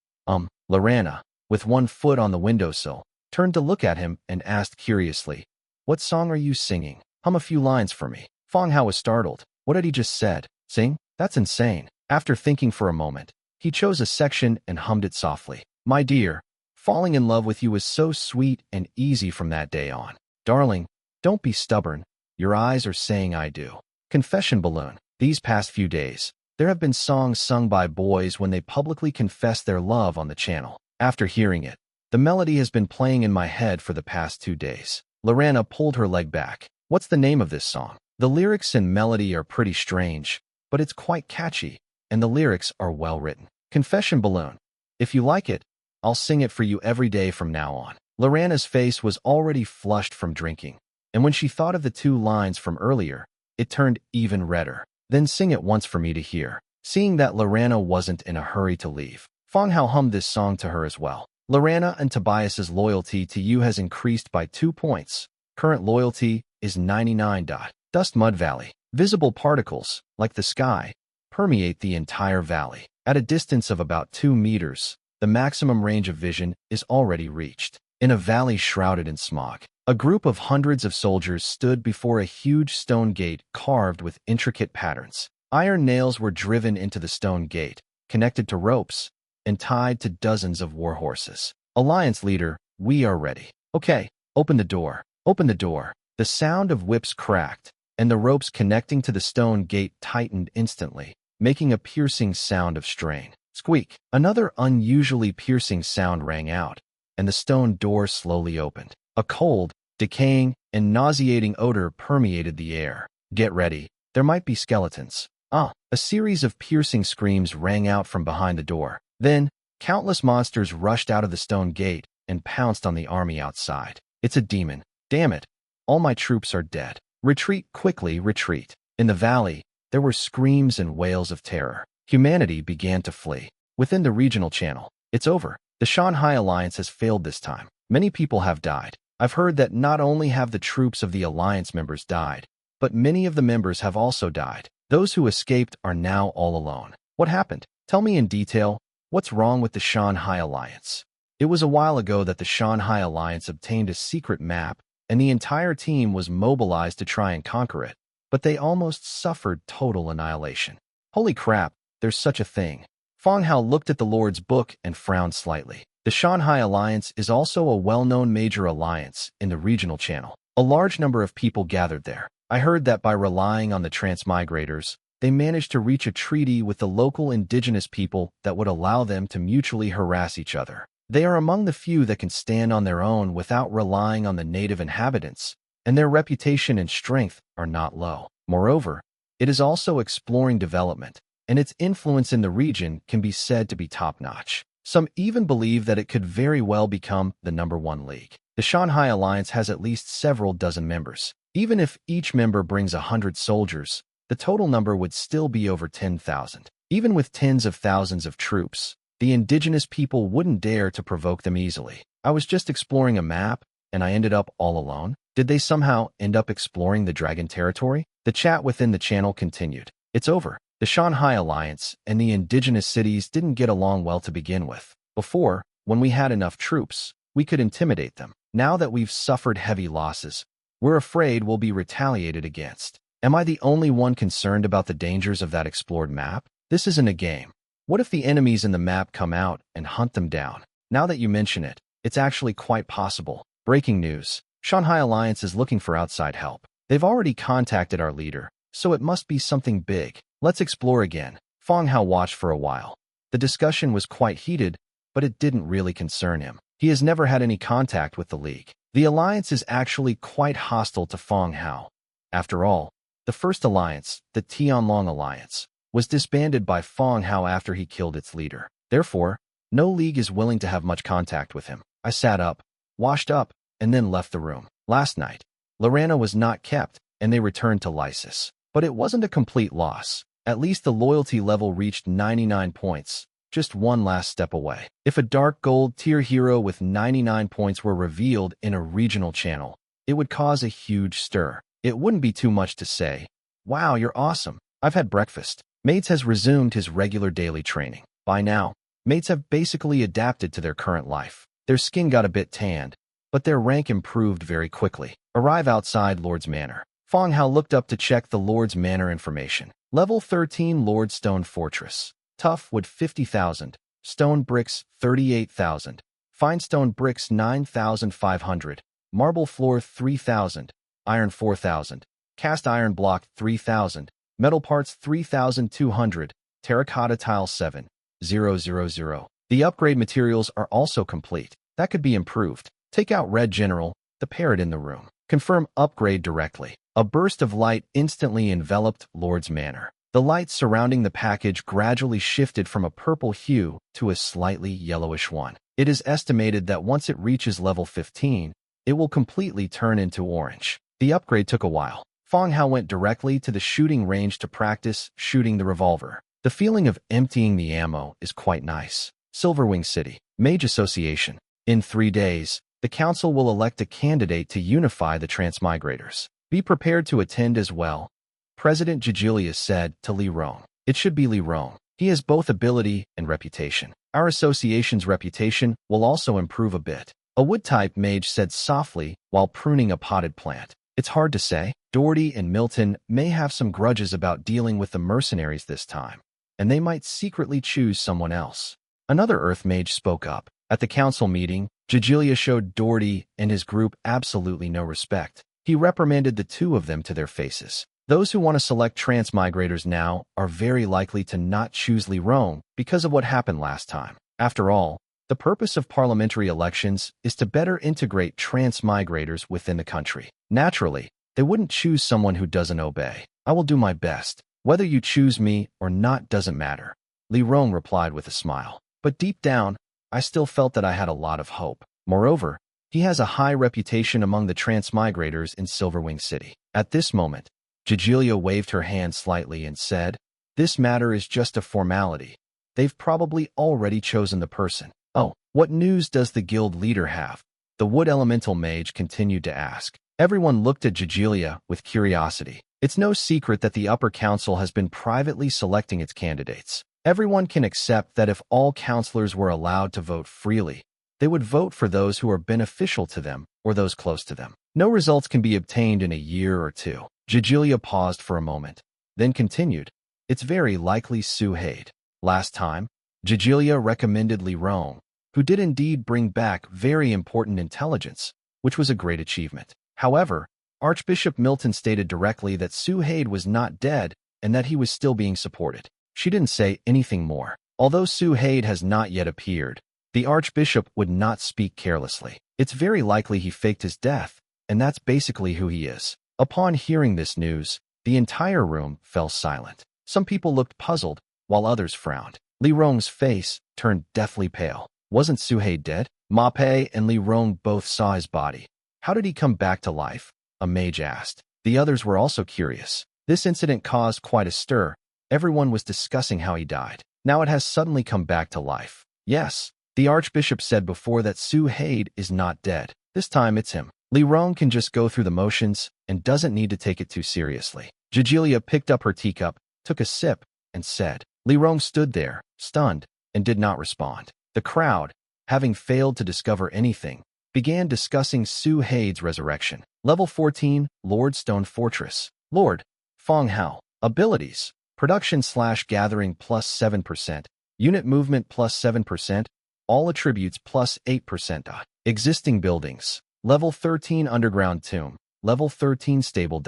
Lorana, with one foot on the windowsill, turned to look at him and asked curiously, What song are you singing? Hum a few lines for me. Fang Hao was startled. What had he just said? Sing? That's insane. After thinking for a moment, he chose a section and hummed it softly. My dear, falling in love with you was so sweet and easy from that day on. Darling, don't be stubborn. Your eyes are saying I do. Confession balloon. These past few days, there have been songs sung by boys when they publicly confess their love on the channel. After hearing it, the melody has been playing in my head for the past 2 days. Lorana pulled her leg back. What's the name of this song? The lyrics and melody are pretty strange, but it's quite catchy, and the lyrics are well written. Confession balloon. If you like it, I'll sing it for you every day from now on. Lorana's face was already flushed from drinking, and when she thought of the 2 lines from earlier, it turned even redder. Then sing it once for me to hear. Seeing that Lorana wasn't in a hurry to leave, Fang Hao hummed this song to her as well. Lorana and Tobias's loyalty to you has increased by 2 points. Current loyalty is 99. Dust Mud Valley. Visible particles, like the sky, permeate the entire valley. At a distance of about 2 meters, the maximum range of vision is already reached. In a valley shrouded in smog, a group of hundreds of soldiers stood before a huge stone gate carved with intricate patterns. Iron nails were driven into the stone gate, connected to ropes, and tied to dozens of war horses. Alliance leader, We are ready. Okay, open the door. Open the door. The sound of whips cracked, and the ropes connecting to the stone gate tightened instantly, making a piercing sound of strain. Squeak. Another unusually piercing sound rang out, and the stone door slowly opened. A cold, decaying, and nauseating odor permeated the air. Get ready. There might be skeletons. A series of piercing screams rang out from behind the door. Then, countless monsters rushed out of the stone gate and pounced on the army outside. It's a demon. Damn it. All my troops are dead. Retreat quickly, retreat. In the valley, there were screams and wails of terror. Humanity began to flee. Within the regional channel, it's over. The Shanghai Alliance has failed this time. Many people have died. I've heard that not only have the troops of the Alliance members died, but many of the members have also died. Those who escaped are now all alone. What happened? Tell me in detail. What's wrong with the Shanghai Alliance? It was a while ago that the Shanghai Alliance obtained a secret map, and the entire team was mobilized to try and conquer it, but they almost suffered total annihilation. Holy crap, there's such a thing. Fang Hao looked at the Lord's book and frowned slightly. The Shanghai Alliance is also a well-known major alliance in the regional channel. A large number of people gathered there. I heard that by relying on the transmigrators, they managed to reach a treaty with the local indigenous people that would allow them to mutually harass each other. They are among the few that can stand on their own without relying on the native inhabitants, and their reputation and strength are not low. Moreover, it is also exploring development, and its influence in the region can be said to be top-notch. Some even believe that it could very well become the #1 league. The Shanghai Alliance has at least several dozen members. Even if each member brings 100 soldiers, the total number would still be over 10,000. Even with tens of thousands of troops, the indigenous people wouldn't dare to provoke them easily. I was just exploring a map, and I ended up all alone. Did they somehow end up exploring the dragon territory? The chat within the channel continued. It's over. The Shanghai Alliance and the indigenous cities didn't get along well to begin with. Before, when we had enough troops, we could intimidate them. Now that we've suffered heavy losses, we're afraid we'll be retaliated against. Am I the only one concerned about the dangers of that explored map? This isn't a game. What if the enemies in the map come out and hunt them down? Now that you mention it, it's actually quite possible. Breaking news. Shanghai Alliance is looking for outside help. They've already contacted our leader, so it must be something big. Let's explore again. Fang Hao watched for a while. The discussion was quite heated, but it didn't really concern him. He has never had any contact with the League. The Alliance is actually quite hostile to Fang Hao. After all, the first alliance, the Tianlong Alliance, was disbanded by Fang Hao after he killed its leader. Therefore, no league is willing to have much contact with him. I sat up, washed up, and then left the room. Last night, Lorana was not kept, and they returned to Lysis. But it wasn't a complete loss. At least the loyalty level reached 99 points, just one last step away. If a dark gold tier hero with 99 points were revealed in a regional channel, it would cause a huge stir. It wouldn't be too much to say, "Wow, you're awesome. I've had breakfast." Mates has resumed his regular daily training. By now, mates have basically adapted to their current life. Their skin got a bit tanned, but their rank improved very quickly. Arrive outside Lord's Manor. Fang Hao looked up to check the Lord's Manor information. Level 13 Lord Stone Fortress. Tough wood 50,000. Stone bricks 38,000. Fine stone bricks 9,500. Marble floor 3,000. Iron 4,000. Cast iron block 3,000. Metal parts 3,200. Terracotta tile 7,000. The upgrade materials are also complete. That could be improved. Take out Red General, the parrot in the room. Confirm upgrade directly. A burst of light instantly enveloped Lord's Manor. The light surrounding the package gradually shifted from a purple hue to a slightly yellowish one. It is estimated that once it reaches level 15, it will completely turn into orange. The upgrade took a while. Fang Hao went directly to the shooting range to practice shooting the revolver. The feeling of emptying the ammo is quite nice. Silverwing City. Mage Association. In 3 days, the council will elect a candidate to unify the transmigrators. Be prepared to attend as well, President Jijilius said to Li Rong. It should be Li Rong. He has both ability and reputation. Our association's reputation will also improve a bit. A wood-type mage said softly while pruning a potted plant. It's hard to say. Doherty and Milton may have some grudges about dealing with the mercenaries this time, and they might secretly choose someone else. Another Earth mage spoke up. At the council meeting, Jijilia showed Doherty and his group absolutely no respect. He reprimanded the two of them to their faces. Those who want to select transmigrators now are very likely to not choose Li Rong because of what happened last time. After all, the purpose of parliamentary elections is to better integrate transmigrators within the country. Naturally, they wouldn't choose someone who doesn't obey. I will do my best. Whether you choose me or not doesn't matter, Li Rong replied with a smile. But deep down, I still felt that I had a lot of hope. Moreover, he has a high reputation among the transmigrators in Silverwing City. At this moment, Jijilia waved her hand slightly and said, "This matter is just a formality. They've probably already chosen the person." "Oh, what news does the guild leader have?" the wood elemental mage continued to ask. Everyone looked at Jijilia with curiosity. It's no secret that the upper council has been privately selecting its candidates. Everyone can accept that if all councillors were allowed to vote freely, they would vote for those who are beneficial to them or those close to them. No results can be obtained in a year or two. Jijilia paused for a moment, then continued, "It's very likely Su Haid." Last time, Jijilia recommended Li Rong, who did indeed bring back very important intelligence, which was a great achievement. However, Archbishop Milton stated directly that Su Haid was not dead and that he was still being supported. She didn't say anything more. Although Su Haid has not yet appeared, the Archbishop would not speak carelessly. It's very likely he faked his death, and that's basically who he is. Upon hearing this news, the entire room fell silent. Some people looked puzzled, while others frowned. Li Rong's face turned deathly pale. Wasn't Su Haid dead? Ma Pei and Li Rong both saw his body. How did he come back to life? A mage asked. The others were also curious. This incident caused quite a stir. Everyone was discussing how he died. Now it has suddenly come back to life. Yes, the Archbishop said before that Su Haid is not dead. This time it's him. Li Rong can just go through the motions and doesn't need to take it too seriously. Jijilia picked up her teacup, took a sip, and said. Li Rong stood there, stunned, and did not respond. The crowd, having failed to discover anything, began discussing Su Haid's resurrection. Level 14, Lord Stone Fortress. Lord, Fang Hao. Abilities. Production/gathering plus 7%. Unit movement plus 7%. All attributes plus 8%. Existing buildings. Level 13 Underground Tomb. Level 13 Stable.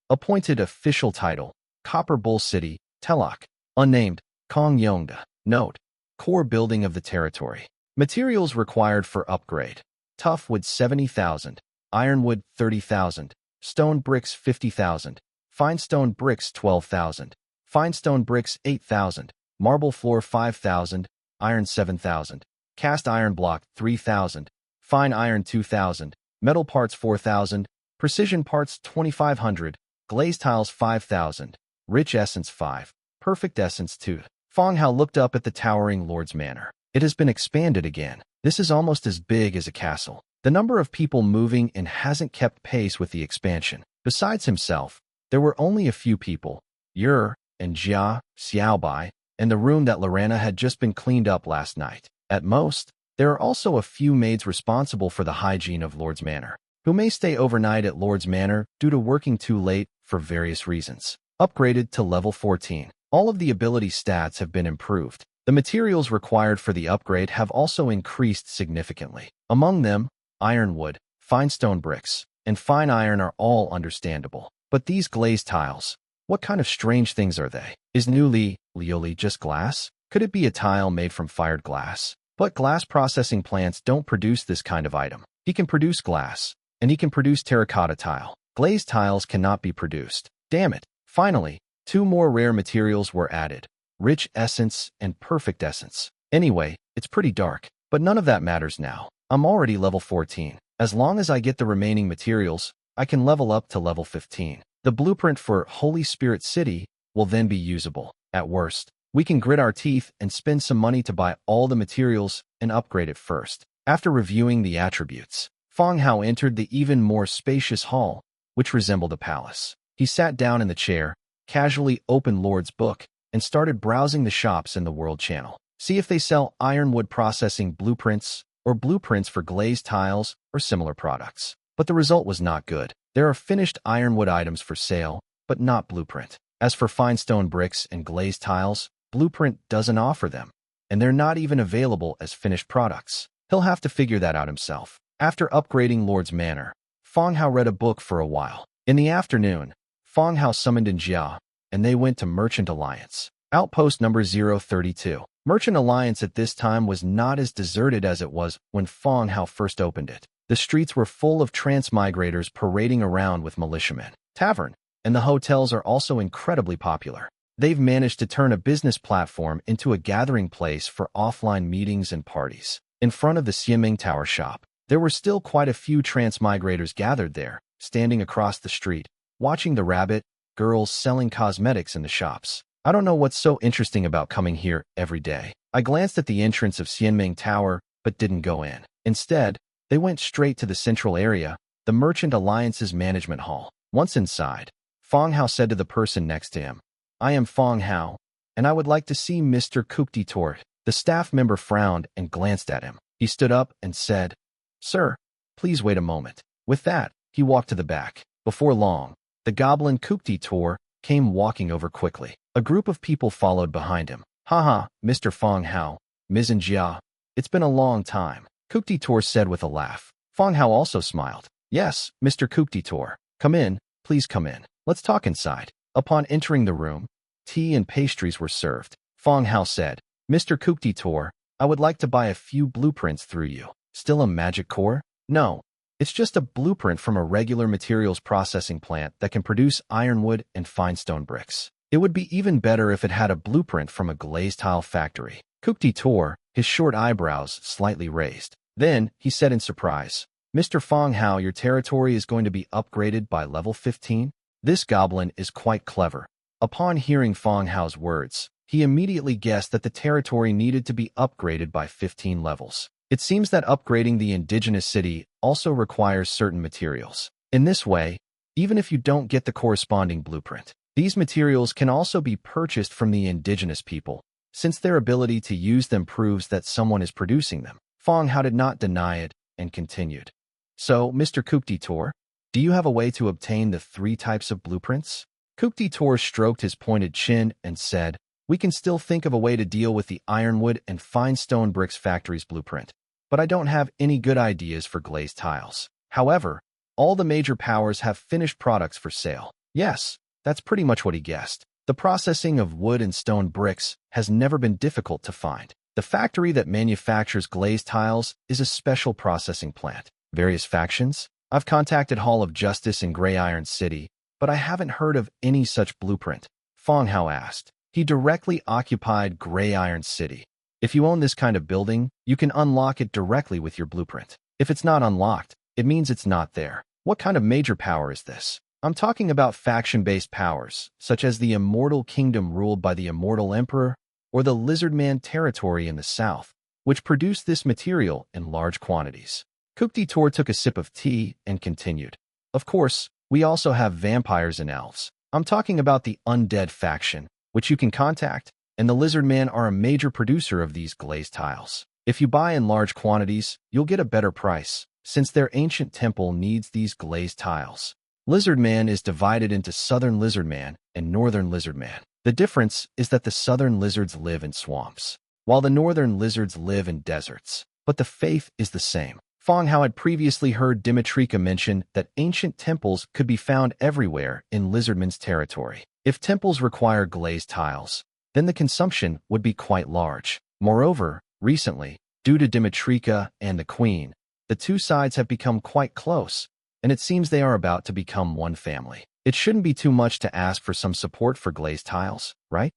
Appointed official title. Copper Bull City, Telok. Unnamed, Kong Yongda. Note. Core building of the territory. Materials required for upgrade. Tough wood 70,000. Ironwood 30,000. Stone bricks 50,000. Fine stone bricks 12,000. Fine stone bricks 8,000. Marble floor 5,000. Iron 7,000. Cast iron block 3,000. Fine iron 2,000. Metal parts 4,000. Precision parts 2,500. Glazed tiles 5,000. Rich essence 5. Perfect essence 2. Fang Hao looked up at the towering Lord's Manor. It has been expanded again. This is almost as big as a castle. The number of people moving in hasn't kept pace with the expansion. Besides himself, there were only a few people, Yer and Jia, Xiaobai, and the room that Lorana had just been cleaned up last night. At most, there are also a few maids responsible for the hygiene of Lord's Manor, who may stay overnight at Lord's Manor due to working too late for various reasons. Upgraded to level 14. All of the ability stats have been improved. The materials required for the upgrade have also increased significantly. Among them, ironwood, fine stone bricks, and fine iron are all understandable. But these glazed tiles, what kind of strange things are they? Is new Lioli just glass? Could it be a tile made from fired glass? But glass processing plants don't produce this kind of item. He can produce glass, and he can produce terracotta tile. Glazed tiles cannot be produced. Damn it. Finally, 2 more rare materials were added. Rich essence and perfect essence. Anyway, it's pretty dark, but none of that matters now. I'm already level 14. As long as I get the remaining materials, I can level up to level 15. The blueprint for Holy Spirit City will then be usable. At worst, we can grit our teeth and spend some money to buy all the materials and upgrade it first. After reviewing the attributes, Fang Hao entered the even more spacious hall, which resembled a palace. He sat down in the chair, casually opened Lord's book, and started browsing the shops in the World Channel. See if they sell ironwood processing blueprints or blueprints for glazed tiles or similar products. But the result was not good. There are finished ironwood items for sale, but not blueprint. As for fine stone bricks and glazed tiles, blueprint doesn't offer them, and they're not even available as finished products. He'll have to figure that out himself. After upgrading Lord's Manor, Fang Hao read a book for a while. In the afternoon, Fang Hao summoned in Jia, and they went to Merchant Alliance. Outpost number 032. Merchant Alliance at this time was not as deserted as it was when Fang Hao first opened it. The streets were full of transmigrators parading around with militiamen. Tavern and the hotels are also incredibly popular. They've managed to turn a business platform into a gathering place for offline meetings and parties. In front of the Xianming Tower shop, there were still quite a few transmigrators gathered there, standing across the street, watching the rabbit girls selling cosmetics in the shops. I don't know what's so interesting about coming here every day. I glanced at the entrance of Xianming Tower, but didn't go in. Instead, they went straight to the central area, the Merchant Alliance's management hall. Once inside, Fang Hao said to the person next to him, "I am Fang Hao, and I would like to see Mr. Cooktitor." The staff member frowned and glanced at him. He stood up and said, "Sir, please wait a moment." With that, he walked to the back. Before long, the goblin Cooktitor came walking over quickly. A group of people followed behind him. "Haha, Mr. Fang Hao, Ms. Jia, it's been a long time," Cooktitor said with a laugh. Fang Hao also smiled. "Yes, Mr. Cooktitor, come in, please come in. Let's talk inside." Upon entering the room, tea and pastries were served. Fang Hao said, "Mr. Cooktitor, I would like to buy a few blueprints through you." "Still a magic core?" "No, it's just a blueprint from a regular materials processing plant that can produce ironwood and fine stone bricks. It would be even better if it had a blueprint from a glazed tile factory." Cooktitor, his short eyebrows slightly raised. Then, he said in surprise, "Mr. Fang Hao, your territory is going to be upgraded by level 15? This goblin is quite clever." Upon hearing Fang Hao's words, he immediately guessed that the territory needed to be upgraded by 15 levels. It seems that upgrading the indigenous city also requires certain materials. In this way, even if you don't get the corresponding blueprint, these materials can also be purchased from the indigenous people, since their ability to use them proves that someone is producing them. Fang Hao did not deny it and continued. "So, Mr. Cooktitor, do you have a way to obtain the 3 types of blueprints?" Cooktitor stroked his pointed chin and said, "We can still think of a way to deal with the ironwood and fine stone bricks factory's blueprint, but I don't have any good ideas for glazed tiles. However, all the major powers have finished products for sale." Yes, that's pretty much what he guessed. The processing of wood and stone bricks has never been difficult to find. The factory that manufactures glazed tiles is a special processing plant. Various factions? I've contacted Hall of Justice in Grey Iron City, but I haven't heard of any such blueprint. Fang Hao asked. He directly occupied Grey Iron City. If you own this kind of building, you can unlock it directly with your blueprint. If it's not unlocked, it means it's not there. What kind of major power is this? I'm talking about faction-based powers, such as the Immortal Kingdom ruled by the Immortal Emperor, or the Lizardman territory in the south, which produce this material in large quantities. Cooktitor took a sip of tea and continued. Of course, we also have vampires and elves. I'm talking about the Undead faction, which you can contact, and the Lizardmen are a major producer of these glazed tiles. If you buy in large quantities, you'll get a better price, since their ancient temple needs these glazed tiles. Lizardman is divided into Southern Lizardman and Northern Lizardman. The difference is that the southern lizards live in swamps, while the northern lizards live in deserts. But the faith is the same. Fang Hao had previously heard Dimitrika mention that ancient temples could be found everywhere in Lizardman's territory. If temples require glazed tiles, then the consumption would be quite large. Moreover, recently, due to Dimitrika and the Queen, the two sides have become quite close, and it seems they are about to become one family. It shouldn't be too much to ask for some support for glazed tiles, right?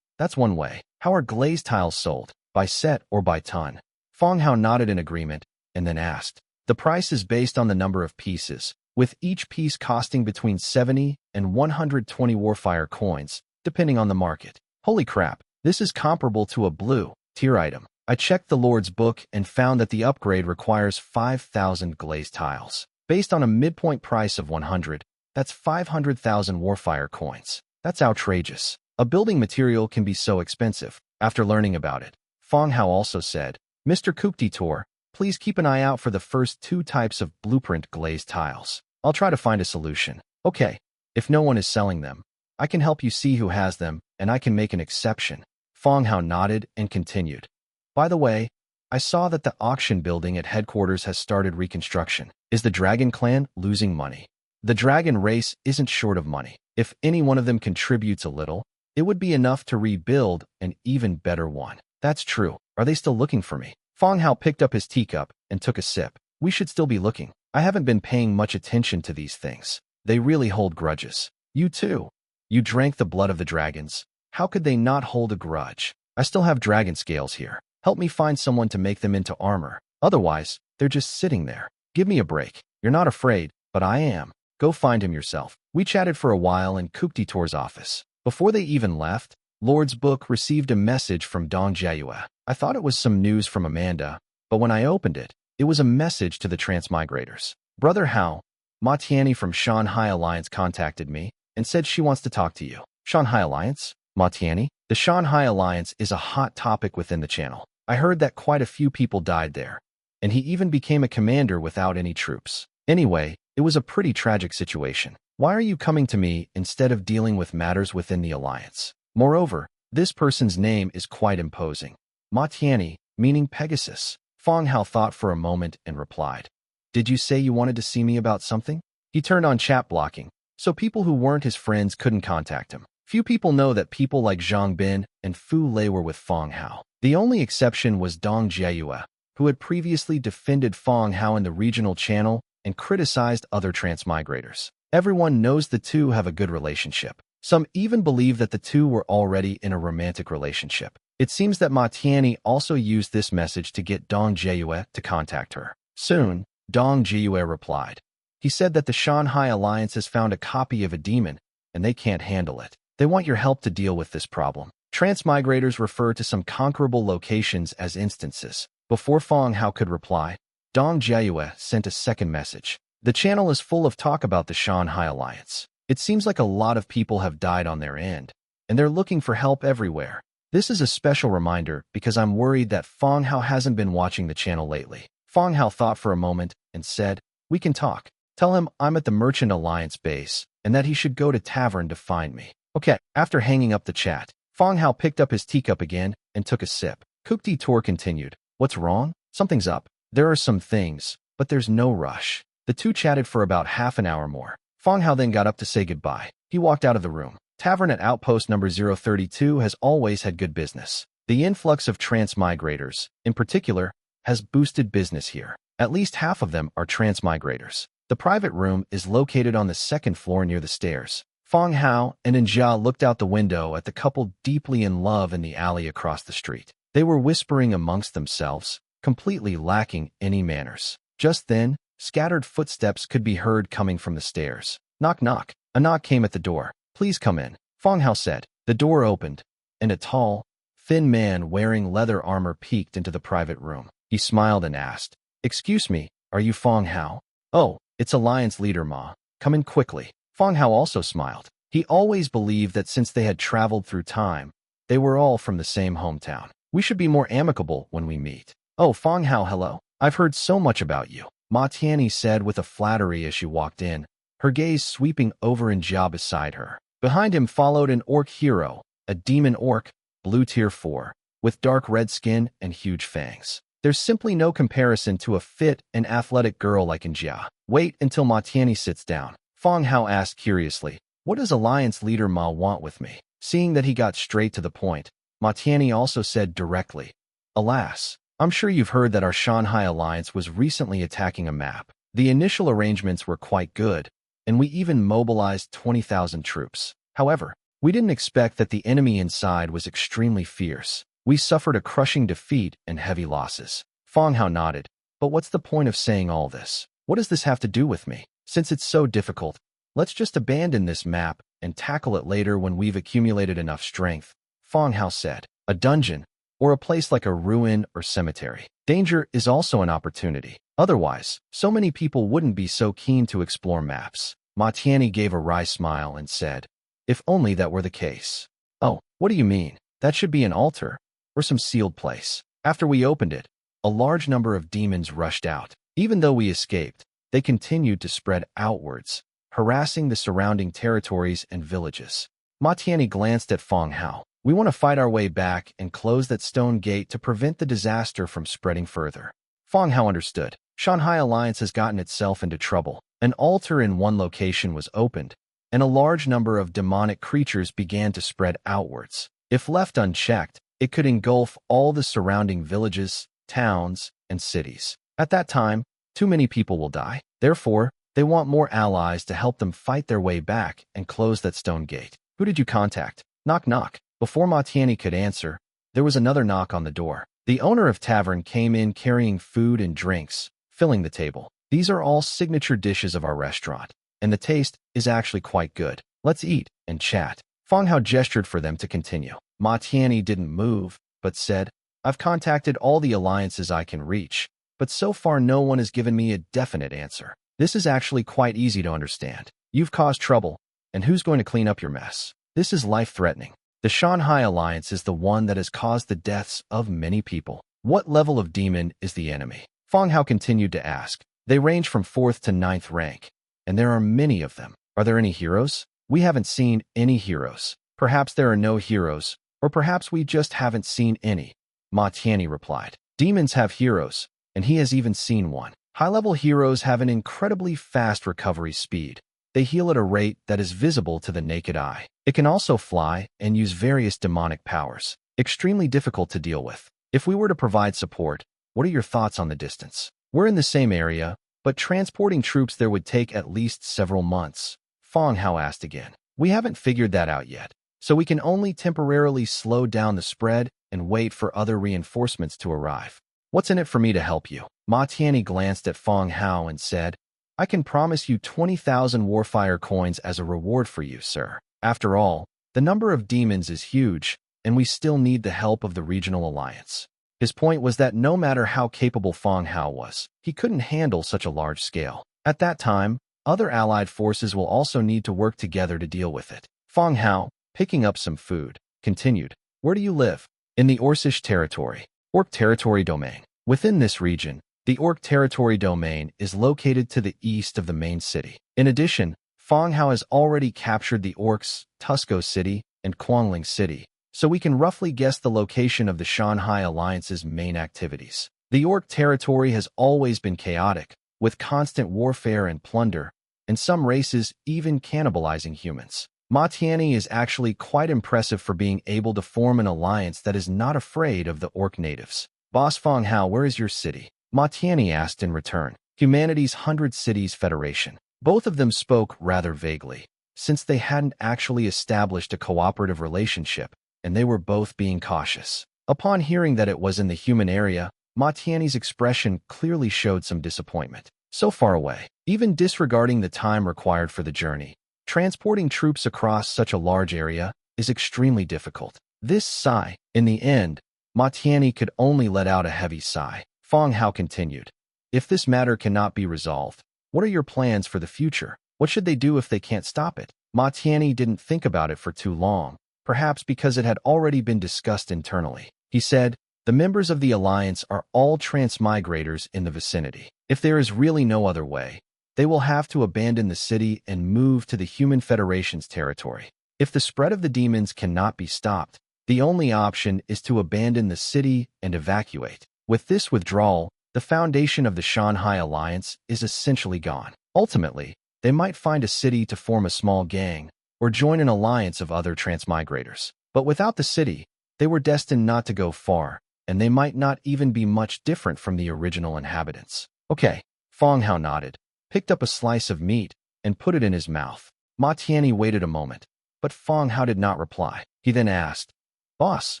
That's one way. How are glazed tiles sold? By set or by ton? Fang Hao nodded in agreement and then asked. The price is based on the number of pieces, with each piece costing between 70 and 120 Warfire coins, depending on the market. Holy crap, this is comparable to a blue tier item. I checked the Lord's book and found that the upgrade requires 5,000 glazed tiles. Based on a midpoint price of 100, that's 500,000 Warfire coins. That's outrageous. A building material can be so expensive. After learning about it, Fang Hao also said, Mr. Cooktitor, please keep an eye out for the first 2 types of blueprint glazed tiles. I'll try to find a solution. Okay, if no one is selling them, I can help you see who has them, and I can make an exception. Fang Hao nodded and continued. By the way, I saw that the auction building at headquarters has started reconstruction. Is the Dragon Clan losing money? The Dragon race isn't short of money. If any one of them contributes a little, it would be enough to rebuild an even better one. That's true. Are they still looking for me? Fang Hao picked up his teacup and took a sip. We should still be looking. I haven't been paying much attention to these things. They really hold grudges. You too. You drank the blood of the dragons. How could they not hold a grudge? I still have dragon scales here. Help me find someone to make them into armor. Otherwise, they're just sitting there. Give me a break. You're not afraid, but I am. Go find him yourself. We chatted for a while in Kuktitor's office. Before they even left, Lord's Book received a message from Dong Jiayue. I thought it was some news from Amanda, but when I opened it, it was a message to the transmigrators. Brother Hao, Ma Tianyi from Shanghai Alliance contacted me and said she wants to talk to you. Shanghai Alliance? Ma Tianyi? The Shanghai Alliance is a hot topic within the channel. I heard that quite a few people died there, and he even became a commander without any troops. Anyway, it was a pretty tragic situation. Why are you coming to me instead of dealing with matters within the Alliance? Moreover, this person's name is quite imposing. Ma Tianyi, meaning Pegasus. Fang Hao thought for a moment and replied, Did you say you wanted to see me about something? He turned on chat blocking, so people who weren't his friends couldn't contact him. Few people know that people like Zhang Bin and Fu Lei were with Fang Hao. The only exception was Dong Jiayue, who had previously defended Fang Hao in the regional channel and criticized other transmigrators. Everyone knows the two have a good relationship. Some even believe that the two were already in a romantic relationship. It seems that Ma Tianyi also used this message to get Dong Jiayue to contact her. Soon, Dong Jiayue replied. He said that the Shanghai Alliance has found a copy of a demon, and they can't handle it. They want your help to deal with this problem. Transmigrators refer to some conquerable locations as instances. Before Fang Hao could reply, Dong Jiayue sent a second message. The channel is full of talk about the Shanghai Alliance. It seems like a lot of people have died on their end, and they're looking for help everywhere. This is a special reminder because I'm worried that Fang Hao hasn't been watching the channel lately. Fang Hao thought for a moment and said, We can talk. Tell him I'm at the Merchant Alliance base and that he should go to tavern to find me. Okay. After hanging up the chat, Fang Hao picked up his teacup again and took a sip. Kuktitor continued. What's wrong? Something's up. There are some things, but there's no rush. The two chatted for about half an hour more. Fang Hao then got up to say goodbye. He walked out of the room. Tavern at Outpost number 032 has always had good business. The influx of transmigrators, in particular, has boosted business here. At least half of them are transmigrators. The private room is located on the second floor near the stairs. Fang Hao and Njia looked out the window at the couple deeply in love in the alley across the street. They were whispering amongst themselves, completely lacking any manners. Just then, scattered footsteps could be heard coming from the stairs. Knock knock. A knock came at the door. Please come in, Fang Hao said. The door opened, and a tall, thin man wearing leather armor peeked into the private room. He smiled and asked, Excuse me, are you Fang Hao? Oh, it's Alliance Leader Ma. Come in quickly. Fang Hao also smiled. He always believed that since they had traveled through time, they were all from the same hometown. We should be more amicable when we meet. Oh, Fang Hao, hello. I've heard so much about you, Ma Tianyi said with a flattery as she walked in, her gaze sweeping over Njia beside her. Behind him followed an orc hero, a demon orc, blue tier 4, with dark red skin and huge fangs. There's simply no comparison to a fit and athletic girl like Njia. Wait until Ma Tianyi sits down. Fang Hao asked curiously, What does Alliance Leader Ma want with me? Seeing that he got straight to the point, Ma Tianyi also said directly, Alas, I'm sure you've heard that our Shanghai Alliance was recently attacking a map. The initial arrangements were quite good, and we even mobilized 20,000 troops. However, we didn't expect that the enemy inside was extremely fierce. We suffered a crushing defeat and heavy losses. Fang Hao nodded. But what's the point of saying all this? What does this have to do with me? Since it's so difficult, let's just abandon this map and tackle it later when we've accumulated enough strength, Fang Hao said. A dungeon, or a place like a ruin or cemetery. Danger is also an opportunity. Otherwise, so many people wouldn't be so keen to explore maps. Ma Tianyi gave a wry smile and said, If only that were the case. Oh, what do you mean? That should be an altar, or some sealed place. After we opened it, a large number of demons rushed out. Even though we escaped, they continued to spread outwards, harassing the surrounding territories and villages. Ma Tianyi glanced at Fang Hao. We want to fight our way back and close that stone gate to prevent the disaster from spreading further. Fang Hao understood. Shanghai Alliance has gotten itself into trouble. An altar in one location was opened, and a large number of demonic creatures began to spread outwards. If left unchecked, it could engulf all the surrounding villages, towns, and cities. At that time, too many people will die. Therefore, they want more allies to help them fight their way back and close that stone gate. Who did you contact? Knock knock. Before Ma Tianyi could answer, there was another knock on the door. The owner of tavern came in carrying food and drinks, filling the table. These are all signature dishes of our restaurant, and the taste is actually quite good. Let's eat and chat. Fang Hao gestured for them to continue. Ma Tianyi didn't move, but said, I've contacted all the alliances I can reach, but so far no one has given me a definite answer. This is actually quite easy to understand. You've caused trouble, and who's going to clean up your mess? This is life-threatening. The Shanghai Alliance is the one that has caused the deaths of many people. What level of demon is the enemy? Fang Hao continued to ask. They range from 4th to 9th rank, and there are many of them. Are there any heroes? We haven't seen any heroes. Perhaps there are no heroes, or perhaps we just haven't seen any. Ma Tianyi replied. Demons have heroes, and he has even seen one. High-level heroes have an incredibly fast recovery speed. They heal at a rate that is visible to the naked eye. It can also fly and use various demonic powers. Extremely difficult to deal with. If we were to provide support, what are your thoughts on the distance? We're in the same area, but transporting troops there would take at least several months. Fang Hao asked again. We haven't figured that out yet, so we can only temporarily slow down the spread and wait for other reinforcements to arrive. What's in it for me to help you? Ma Tianyi glanced at Fang Hao and said, I can promise you 20,000 Warfire coins as a reward for you, sir. After all, the number of demons is huge, and we still need the help of the regional alliance. His point was that no matter how capable Fang Hao was, he couldn't handle such a large scale. At that time, other allied forces will also need to work together to deal with it. Fang Hao, picking up some food, continued, Where do you live? In the Orcish territory, Orc territory domain. Within this region, the Orc territory domain is located to the east of the main city. In addition, Fang Hao has already captured the Orcs, Tusco City, and Quangling City, so we can roughly guess the location of the Shanghai Alliance's main activities. The Orc territory has always been chaotic, with constant warfare and plunder, and some races even cannibalizing humans. Ma Tianyi is actually quite impressive for being able to form an alliance that is not afraid of the Orc natives. Boss Fang Hao, where is your city? Ma Tianyi asked in return. Humanity's 100 Cities Federation. Both of them spoke rather vaguely, since they hadn't actually established a cooperative relationship, and they were both being cautious. Upon hearing that it was in the human area, Ma Tianyi's expression clearly showed some disappointment. So far away, even disregarding the time required for the journey, transporting troops across such a large area is extremely difficult. This sigh, in the end, Ma Tianyi could only let out a heavy sigh. Fang Hao continued, If this matter cannot be resolved, what are your plans for the future? What should they do if they can't stop it? Ma Tianyi didn't think about it for too long, perhaps because it had already been discussed internally. He said, The members of the Alliance are all transmigrators in the vicinity. If there is really no other way, they will have to abandon the city and move to the Human Federation's territory. If the spread of the demons cannot be stopped, the only option is to abandon the city and evacuate. With this withdrawal, the foundation of the Shanghai Alliance is essentially gone. Ultimately, they might find a city to form a small gang or join an alliance of other transmigrators. But without the city, they were destined not to go far, and they might not even be much different from the original inhabitants. Okay, Fang Hao nodded, picked up a slice of meat, and put it in his mouth. Ma Tianyi waited a moment, but Fang Hao did not reply. He then asked, Boss,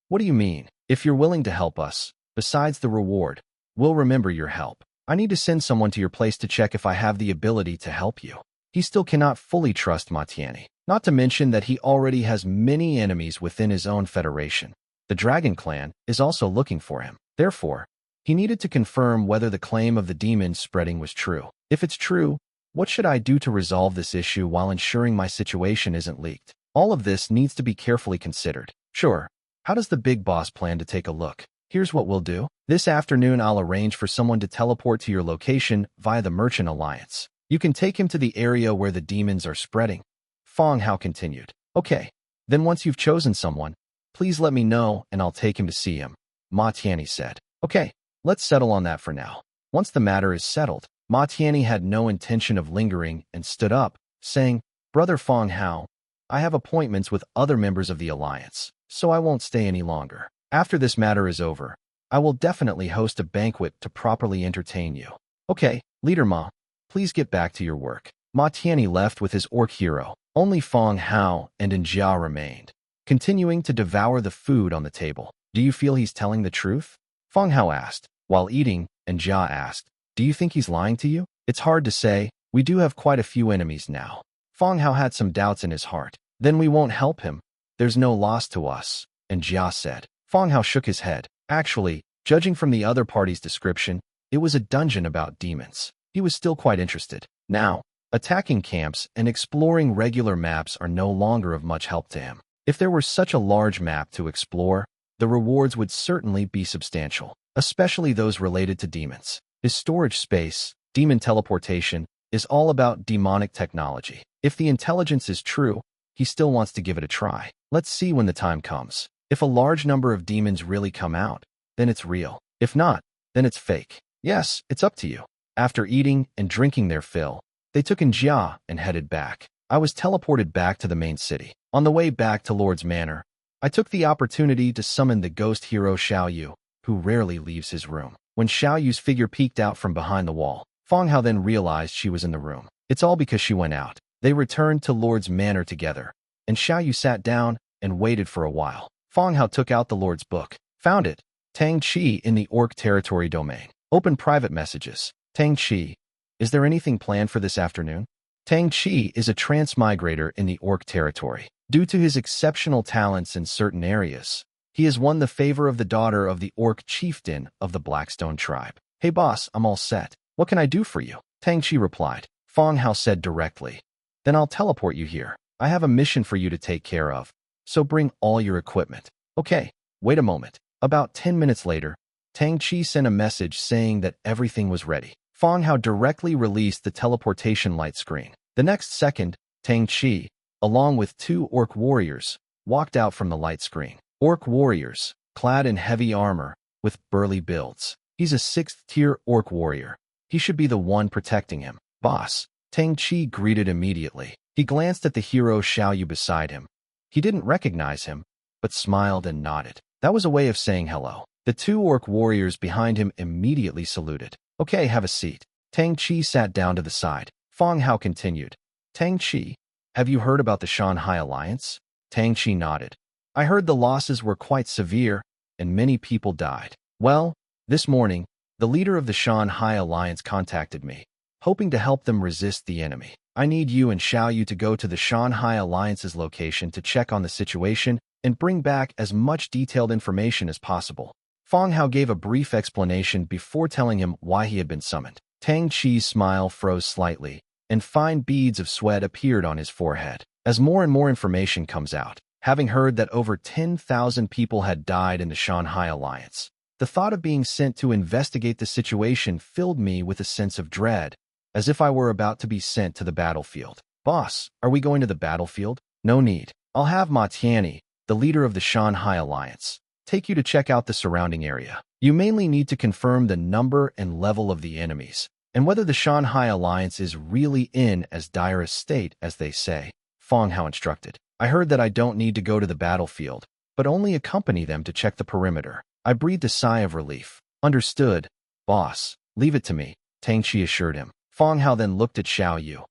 what do you mean? If you're willing to help us, besides the reward, we'll remember your help. I need to send someone to your place to check if I have the ability to help you. He still cannot fully trust Ma Tianyi, not to mention that he already has many enemies within his own federation. The Dragon Clan is also looking for him. Therefore, he needed to confirm whether the claim of the demons spreading was true. If it's true, what should I do to resolve this issue while ensuring my situation isn't leaked? All of this needs to be carefully considered. Sure, how does the big boss plan to take a look? Here's what we'll do. This afternoon I'll arrange for someone to teleport to your location via the Merchant Alliance. You can take him to the area where the demons are spreading. Fang Hao continued. Okay, then once you've chosen someone, Please let me know and I'll take him to see him, Ma Tianyi said. Okay, let's settle on that for now. Once the matter is settled, Ma Tianyi had no intention of lingering and stood up, saying, Brother Fang Hao, I have appointments with other members of the alliance, so I won't stay any longer. After this matter is over, I will definitely host a banquet to properly entertain you. Okay, Leader Ma, please get back to your work. Ma Tianyi left with his orc hero. Only Fang Hao and Jia remained, continuing to devour the food on the table. Do you feel he's telling the truth? Fang Hao asked. While eating, Jia asked, do you think he's lying to you? It's hard to say. We do have quite a few enemies now. Fang Hao had some doubts in his heart. Then we won't help him. There's no loss to us, Jia said. Fang Hao shook his head. Actually, judging from the other party's description, it was a dungeon about demons. He was still quite interested. Now, attacking camps and exploring regular maps are no longer of much help to him. If there were such a large map to explore, the rewards would certainly be substantial, especially those related to demons. His storage space, demon teleportation, is all about demonic technology. If the intelligence is true, he still wants to give it a try. Let's see when the time comes. If a large number of demons really come out, then it's real. If not, then it's fake. Yes, it's up to you. After eating and drinking their fill, they took Jia and headed back. I was teleported back to the main city. On the way back to Lord's Manor, I took the opportunity to summon the ghost hero Xiaoyu, who rarely leaves his room. When Xiaoyu's figure peeked out from behind the wall, Fang Hao then realized she was in the room. It's all because she went out. They returned to Lord's Manor together, and Xiaoyu sat down and waited for a while. Fang Hao took out the Lord's book. Found it. Tang Chi in the Orc Territory domain. Open private messages. Tang Chi, is there anything planned for this afternoon? Tang Chi is a transmigrator in the Orc Territory. Due to his exceptional talents in certain areas, he has won the favor of the daughter of the Orc chieftain of the Blackstone tribe. Hey boss, I'm all set. What can I do for you? Tang Chi replied. Fang Hao said directly. Then I'll teleport you here. I have a mission for you to take care of, so bring all your equipment. Okay, wait a moment. About 10 minutes later, Tang Chi sent a message saying that everything was ready. Fang Hao directly released the teleportation light screen. The next second, Tang Chi, along with 2 orc warriors, walked out from the light screen. Orc warriors, clad in heavy armor, with burly builds. He's a 6th-tier orc warrior. He should be the one protecting him. Boss, Tang Chi greeted immediately. He glanced at the hero Xiaoyu beside him. He didn't recognize him, but smiled and nodded. That was a way of saying hello. The 2 orc warriors behind him immediately saluted. Okay, have a seat. Tang Chi sat down to the side. Fang Hao continued. Tang Chi, have you heard about the Shanghai Alliance? Tang Chi nodded. I heard the losses were quite severe, and many people died. Well, this morning, the leader of the Shanghai Alliance contacted me, hoping to help them resist the enemy. I need you and Xiaoyu to go to the Shanghai Alliance's location to check on the situation and bring back as much detailed information as possible. Fang Hao gave a brief explanation before telling him why he had been summoned. Tang Chi's smile froze slightly, and fine beads of sweat appeared on his forehead. As more and more information comes out, having heard that over 10,000 people had died in the Shanghai Alliance, the thought of being sent to investigate the situation filled me with a sense of dread, as if I were about to be sent to the battlefield. Boss, are we going to the battlefield? No need. I'll have Ma Tianyi, the leader of the Shanghai Alliance, take you to check out the surrounding area. You mainly need to confirm the number and level of the enemies, and whether the Shanghai Alliance is really in as dire a state as they say, Fang Hao instructed. I heard that I don't need to go to the battlefield, but only accompany them to check the perimeter. I breathed a sigh of relief. Understood, boss. Leave it to me, Tang Chi assured him. Fang Hao then looked at Xiaoyu.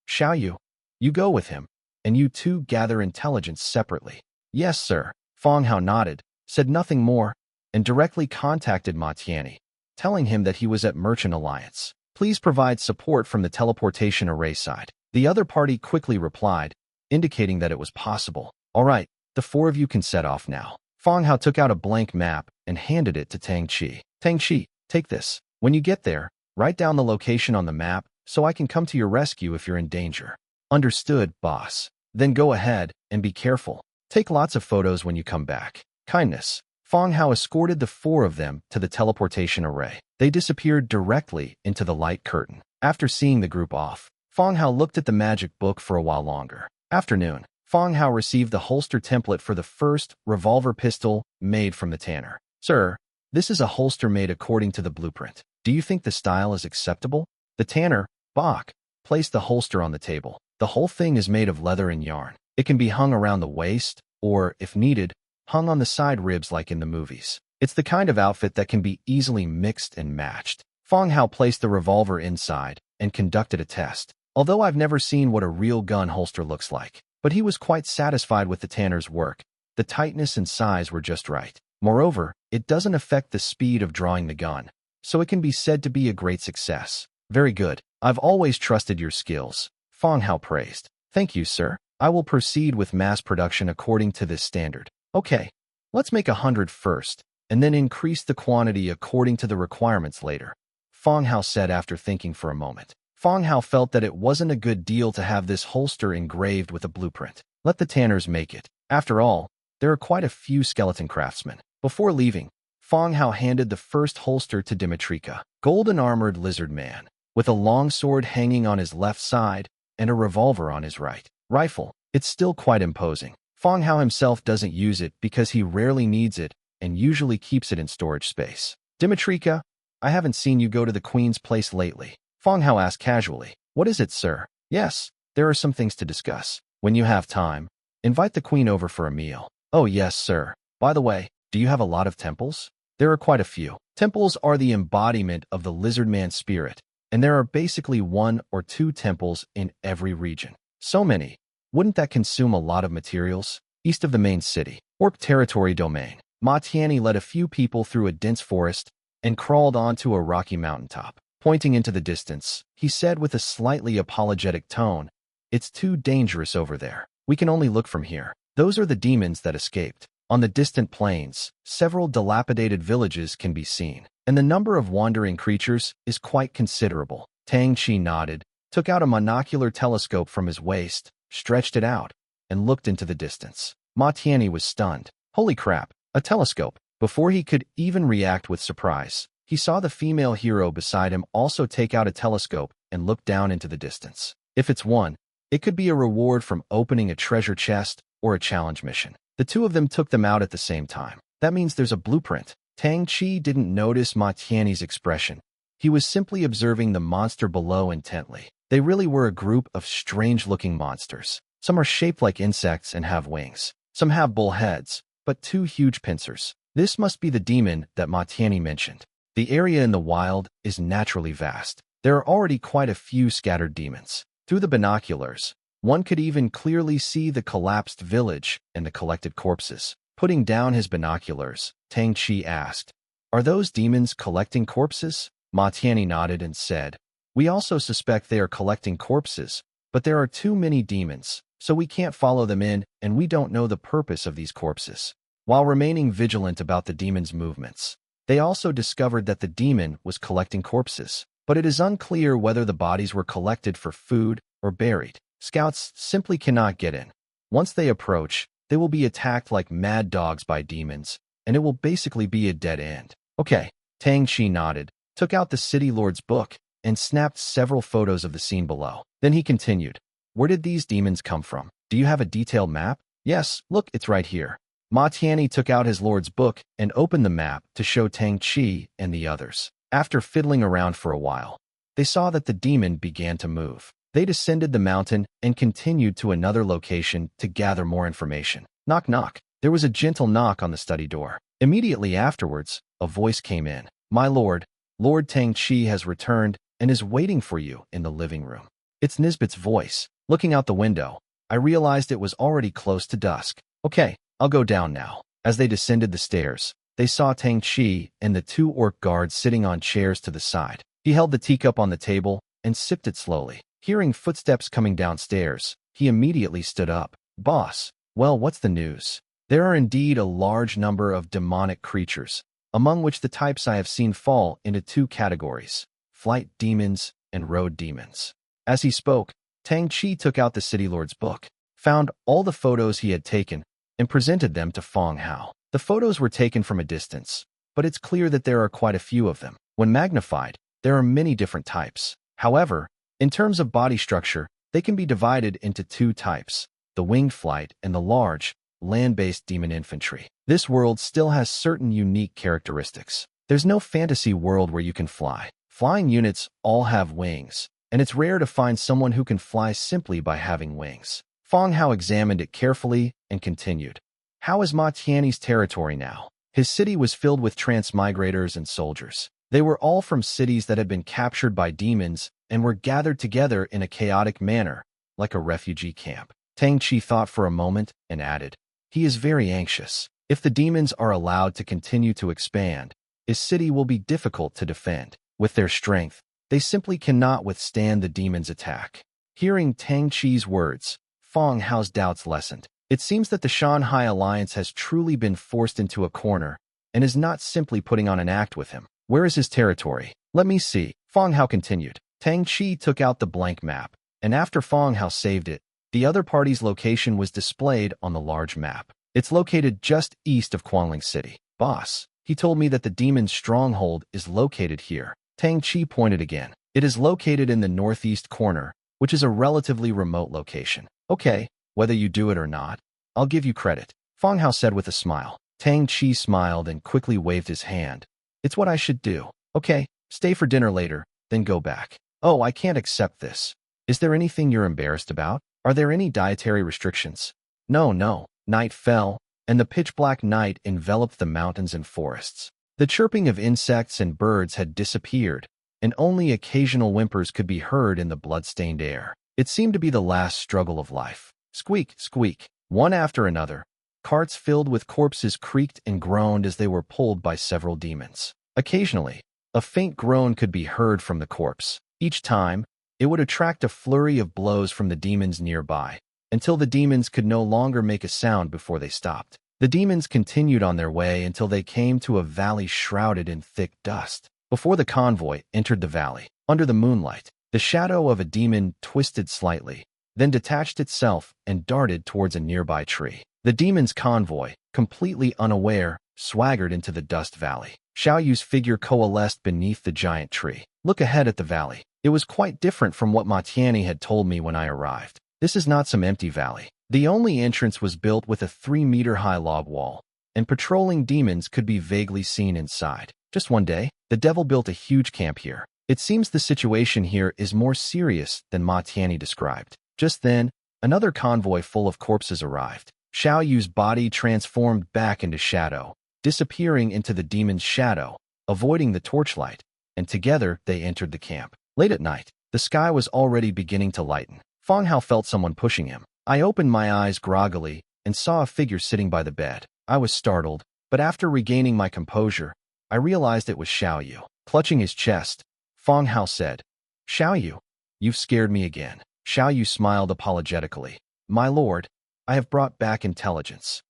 Xiaoyu, you go with him, and you two gather intelligence separately. Yes, sir. Fang Hao nodded, said nothing more, and directly contacted Ma Tianyi, telling him that he was at Merchant Alliance. Please provide support from the teleportation array side. The other party quickly replied, indicating that it was possible. All right, the 4 of you can set off now. Fang Hao took out a blank map and handed it to Tang Chi. Tang Chi, take this. When you get there, write down the location on the map so I can come to your rescue if you're in danger. Understood, boss. Then go ahead and be careful. Take lots of photos when you come back. Kindness. Fang Hao escorted the 4 of them to the teleportation array. They disappeared directly into the light curtain. After seeing the group off, Fang Hao looked at the magic book for a while longer. Afternoon. Fang Hao received the holster template for the first revolver pistol made from the tanner. Sir, this is a holster made according to the blueprint. Do you think the style is acceptable? The tanner, Bach, placed the holster on the table. The whole thing is made of leather and yarn. It can be hung around the waist, or, if needed, hung on the side ribs like in the movies. It's the kind of outfit that can be easily mixed and matched. Fang Hao placed the revolver inside and conducted a test. Although I've never seen what a real gun holster looks like, but he was quite satisfied with the tanner's work. The tightness and size were just right. Moreover, it doesn't affect the speed of drawing the gun, so it can be said to be a great success. Very good. I've always trusted your skills, Fang Hao praised. Thank you, sir. I will proceed with mass production according to this standard. Okay, let's make 100 first, and then increase the quantity according to the requirements later, Fang Hao said after thinking for a moment. Fang Hao felt that it wasn't a good deal to have this holster engraved with a blueprint. Let the tanners make it. After all, there are quite a few skeleton craftsmen. Before leaving, Fang Hao handed the first holster to Dimitrika, golden-armored lizard man, with a long sword hanging on his left side and a revolver on his right. Rifle. It's still quite imposing. Fang Hao himself doesn't use it because he rarely needs it and usually keeps it in storage space. Dimitrika, I haven't seen you go to the Queen's place lately, Fang Hao asked casually. What is it, sir? Yes, there are some things to discuss. When you have time, invite the Queen over for a meal. Oh yes, sir. By the way, do you have a lot of temples? There are quite a few. Temples are the embodiment of the lizard man spirit, and there are basically 1 or 2 temples in every region. So many. Wouldn't that consume a lot of materials? East of the main city, Orc territory domain, Ma Tianyi led a few people through a dense forest and crawled onto a rocky mountaintop. Pointing into the distance, he said with a slightly apologetic tone, "It's too dangerous over there. We can only look from here. Those are the demons that escaped." On the distant plains, several dilapidated villages can be seen, and the number of wandering creatures is quite considerable. Tang Chi nodded, took out a monocular telescope from his waist, stretched it out, and looked into the distance. Ma Tianyi was stunned. Holy crap, a telescope! Before he could even react with surprise, he saw the female hero beside him also take out a telescope and look down into the distance. If it's one, it could be a reward from opening a treasure chest or a challenge mission. The two of them took them out at the same time. That means there's a blueprint. Tang Chi didn't notice Ma Tianyi's expression. He was simply observing the monster below intently. They really were a group of strange-looking monsters. Some are shaped like insects and have wings. Some have bull heads, but 2 huge pincers. This must be the demon that Ma Tianyi mentioned. The area in the wild is naturally vast. There are already quite a few scattered demons. Through the binoculars, one could even clearly see the collapsed village and the collected corpses. Putting down his binoculars, Tang Chi asked, "Are those demons collecting corpses?" Ma Tianyi nodded and said, "We also suspect they are collecting corpses, but there are too many demons, so we can't follow them in and we don't know the purpose of these corpses." While remaining vigilant about the demon's movements, they also discovered that the demon was collecting corpses, but it is unclear whether the bodies were collected for food or buried. Scouts simply cannot get in. Once they approach, they will be attacked like mad dogs by demons, and it will basically be a dead end. Okay, Tang Chi nodded, took out the City Lord's book, and snapped several photos of the scene below. Then he continued, "Where did these demons come from? Do you have a detailed map?" "Yes, look, it's right here." Ma Tianyi took out his lord's book and opened the map to show Tang Chi and the others. After fiddling around for a while, they saw that the demon began to move. They descended the mountain and continued to another location to gather more information. Knock knock. There was a gentle knock on the study door. Immediately afterwards, a voice came in. "My lord, Lord Tang Chi has returned and is waiting for you in the living room." It's Nisbet's voice. Looking out the window, I realized it was already close to dusk. Okay, I'll go down now. As they descended the stairs, they saw Tang Chi and the 2 orc guards sitting on chairs to the side. He held the teacup on the table and sipped it slowly. Hearing footsteps coming downstairs, he immediately stood up. "Boss, well, what's the news?" There are indeed a large number of demonic creatures, among which the types I have seen fall into 2 categories: flight demons and road demons. As he spoke, Tang Chi took out the City Lord's book, found all the photos he had taken, and presented them to Fang Hao. The photos were taken from a distance, but it's clear that there are quite a few of them. When magnified, there are many different types. However, in terms of body structure, they can be divided into 2 types: the winged flight, and the large, land-based demon infantry. This world still has certain unique characteristics. There's no fantasy world where you can fly. Flying units all have wings, and it's rare to find someone who can fly simply by having wings. Fang Hao examined it carefully and continued. How is Ma Tianyi's territory now? His city was filled with transmigrators and soldiers. They were all from cities that had been captured by demons and were gathered together in a chaotic manner, like a refugee camp. Tang Chi thought for a moment and added, he is very anxious. If the demons are allowed to continue to expand, his city will be difficult to defend. With their strength, they simply cannot withstand the demons' attack. Hearing Tang Chi's words, Fang Hao's doubts lessened. It seems that the Shanghai alliance has truly been forced into a corner and is not simply putting on an act with him. Where is his territory? Let me see. Fang Hao continued. Tang Chi took out the blank map, and after Fang Hao saved it, the other party's location was displayed on the large map. It's located just east of Quangling City. Boss, he told me that the demon's stronghold is located here. Tang Chi pointed again. It is located in the northeast corner, which is a relatively remote location. Okay, whether you do it or not, I'll give you credit, Fang Hao said with a smile. Tang Chi smiled and quickly waved his hand. It's what I should do. Okay, stay for dinner later, then go back. Oh, I can't accept this. Is there anything you're embarrassed about? Are there any dietary restrictions? No. Night fell, and the pitch-black night enveloped the mountains and forests. The chirping of insects and birds had disappeared, and only occasional whimpers could be heard in the blood-stained air. It seemed to be the last struggle of life. Squeak, squeak. One after another, carts filled with corpses creaked and groaned as they were pulled by several demons. Occasionally, a faint groan could be heard from the corpse. Each time, it would attract a flurry of blows from the demons nearby, until the demons could no longer make a sound before they stopped. The demons continued on their way until they came to a valley shrouded in thick dust. Before the convoy entered the valley, under the moonlight, the shadow of a demon twisted slightly, then detached itself and darted towards a nearby tree. The demon's convoy, completely unaware, swaggered into the dust valley. Xiao Yu's figure coalesced beneath the giant tree. Look ahead at the valley. It was quite different from what Ma Tianyi had told me when I arrived. This is not some empty valley. The only entrance was built with a 3-meter-high log wall, and patrolling demons could be vaguely seen inside. Just one day, the devil built a huge camp here. It seems the situation here is more serious than Ma Tianyi described. Just then, another convoy full of corpses arrived. Xiao Yu's body transformed back into shadow, disappearing into the demon's shadow, avoiding the torchlight, and together they entered the camp. Late at night, the sky was already beginning to lighten. Fang Hao felt someone pushing him. I opened my eyes groggily and saw a figure sitting by the bed. I was startled, but after regaining my composure, I realized it was Xiao Yu. Clutching his chest, Fang Hao said, Xiao Yu, you've scared me again. Xiao Yu smiled apologetically. My lord, I have brought back intelligence.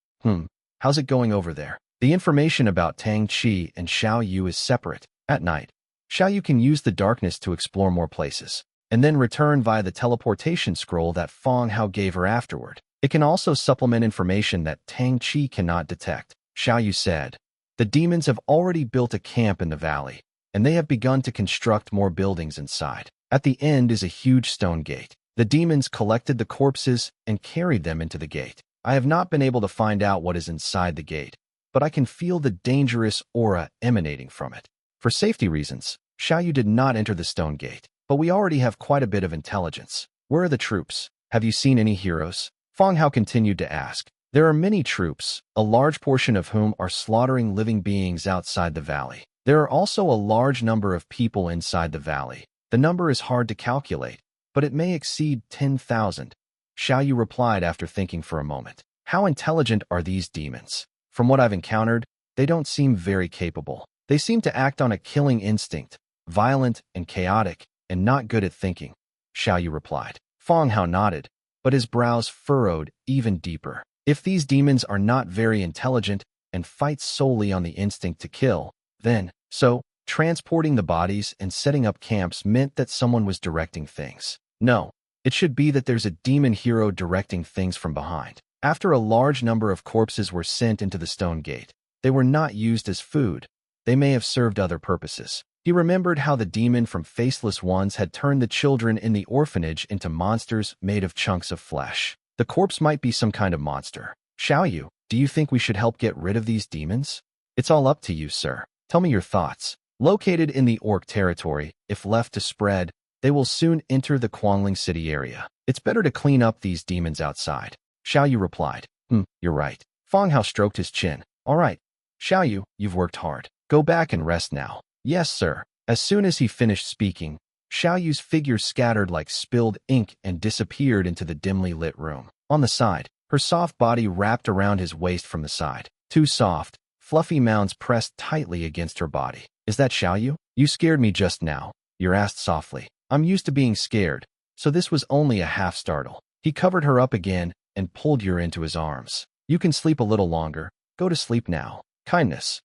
How's it going over there? The information about Tang Chi and Xiao Yu is separate. At night, Xiao Yu can use the darkness to explore more places, and then return via the teleportation scroll that Fang Hao gave her afterward. It can also supplement information that Tang Chi cannot detect. Xiao Yu said, the demons have already built a camp in the valley, and they have begun to construct more buildings inside. At the end is a huge stone gate. The demons collected the corpses and carried them into the gate. I have not been able to find out what is inside the gate, but I can feel the dangerous aura emanating from it. For safety reasons, Xiao Yu did not enter the stone gate, but we already have quite a bit of intelligence. Where are the troops? Have you seen any heroes? Fang Hao continued to ask. There are many troops, a large portion of whom are slaughtering living beings outside the valley. There are also a large number of people inside the valley. The number is hard to calculate, but it may exceed 10,000. Xiao Yu replied after thinking for a moment. How intelligent are these demons? From what I've encountered, they don't seem very capable. They seem to act on a killing instinct, violent and chaotic, and not good at thinking, Xiao Yu replied. Fang Hao nodded, but his brows furrowed even deeper. If these demons are not very intelligent and fight solely on the instinct to kill, then, transporting the bodies and setting up camps meant that someone was directing things. No, it should be that there's a demon hero directing things from behind. After a large number of corpses were sent into the stone gate, they were not used as food. They may have served other purposes. He remembered how the demon from Faceless Ones had turned the children in the orphanage into monsters made of chunks of flesh. The corpse might be some kind of monster. Xiaoyu, do you think we should help get rid of these demons? It's all up to you, sir. Tell me your thoughts. Located in the orc territory, if left to spread, they will soon enter the Quangling City area. It's better to clean up these demons outside. Xiaoyu replied. You're right. Fang Hao stroked his chin. All right. Xiaoyu, you've worked hard. Go back and rest now. Yes, sir. As soon as he finished speaking, Xiaoyu's figure scattered like spilled ink and disappeared into the dimly lit room. On the side, her soft body wrapped around his waist from the side. Two soft, fluffy mounds pressed tightly against her body. Is that Xiaoyu? You scared me just now. Yer asked softly. I'm used to being scared, so this was only a half startle. He covered her up again and pulled Yer into his arms. You can sleep a little longer. Go to sleep now. Kindness.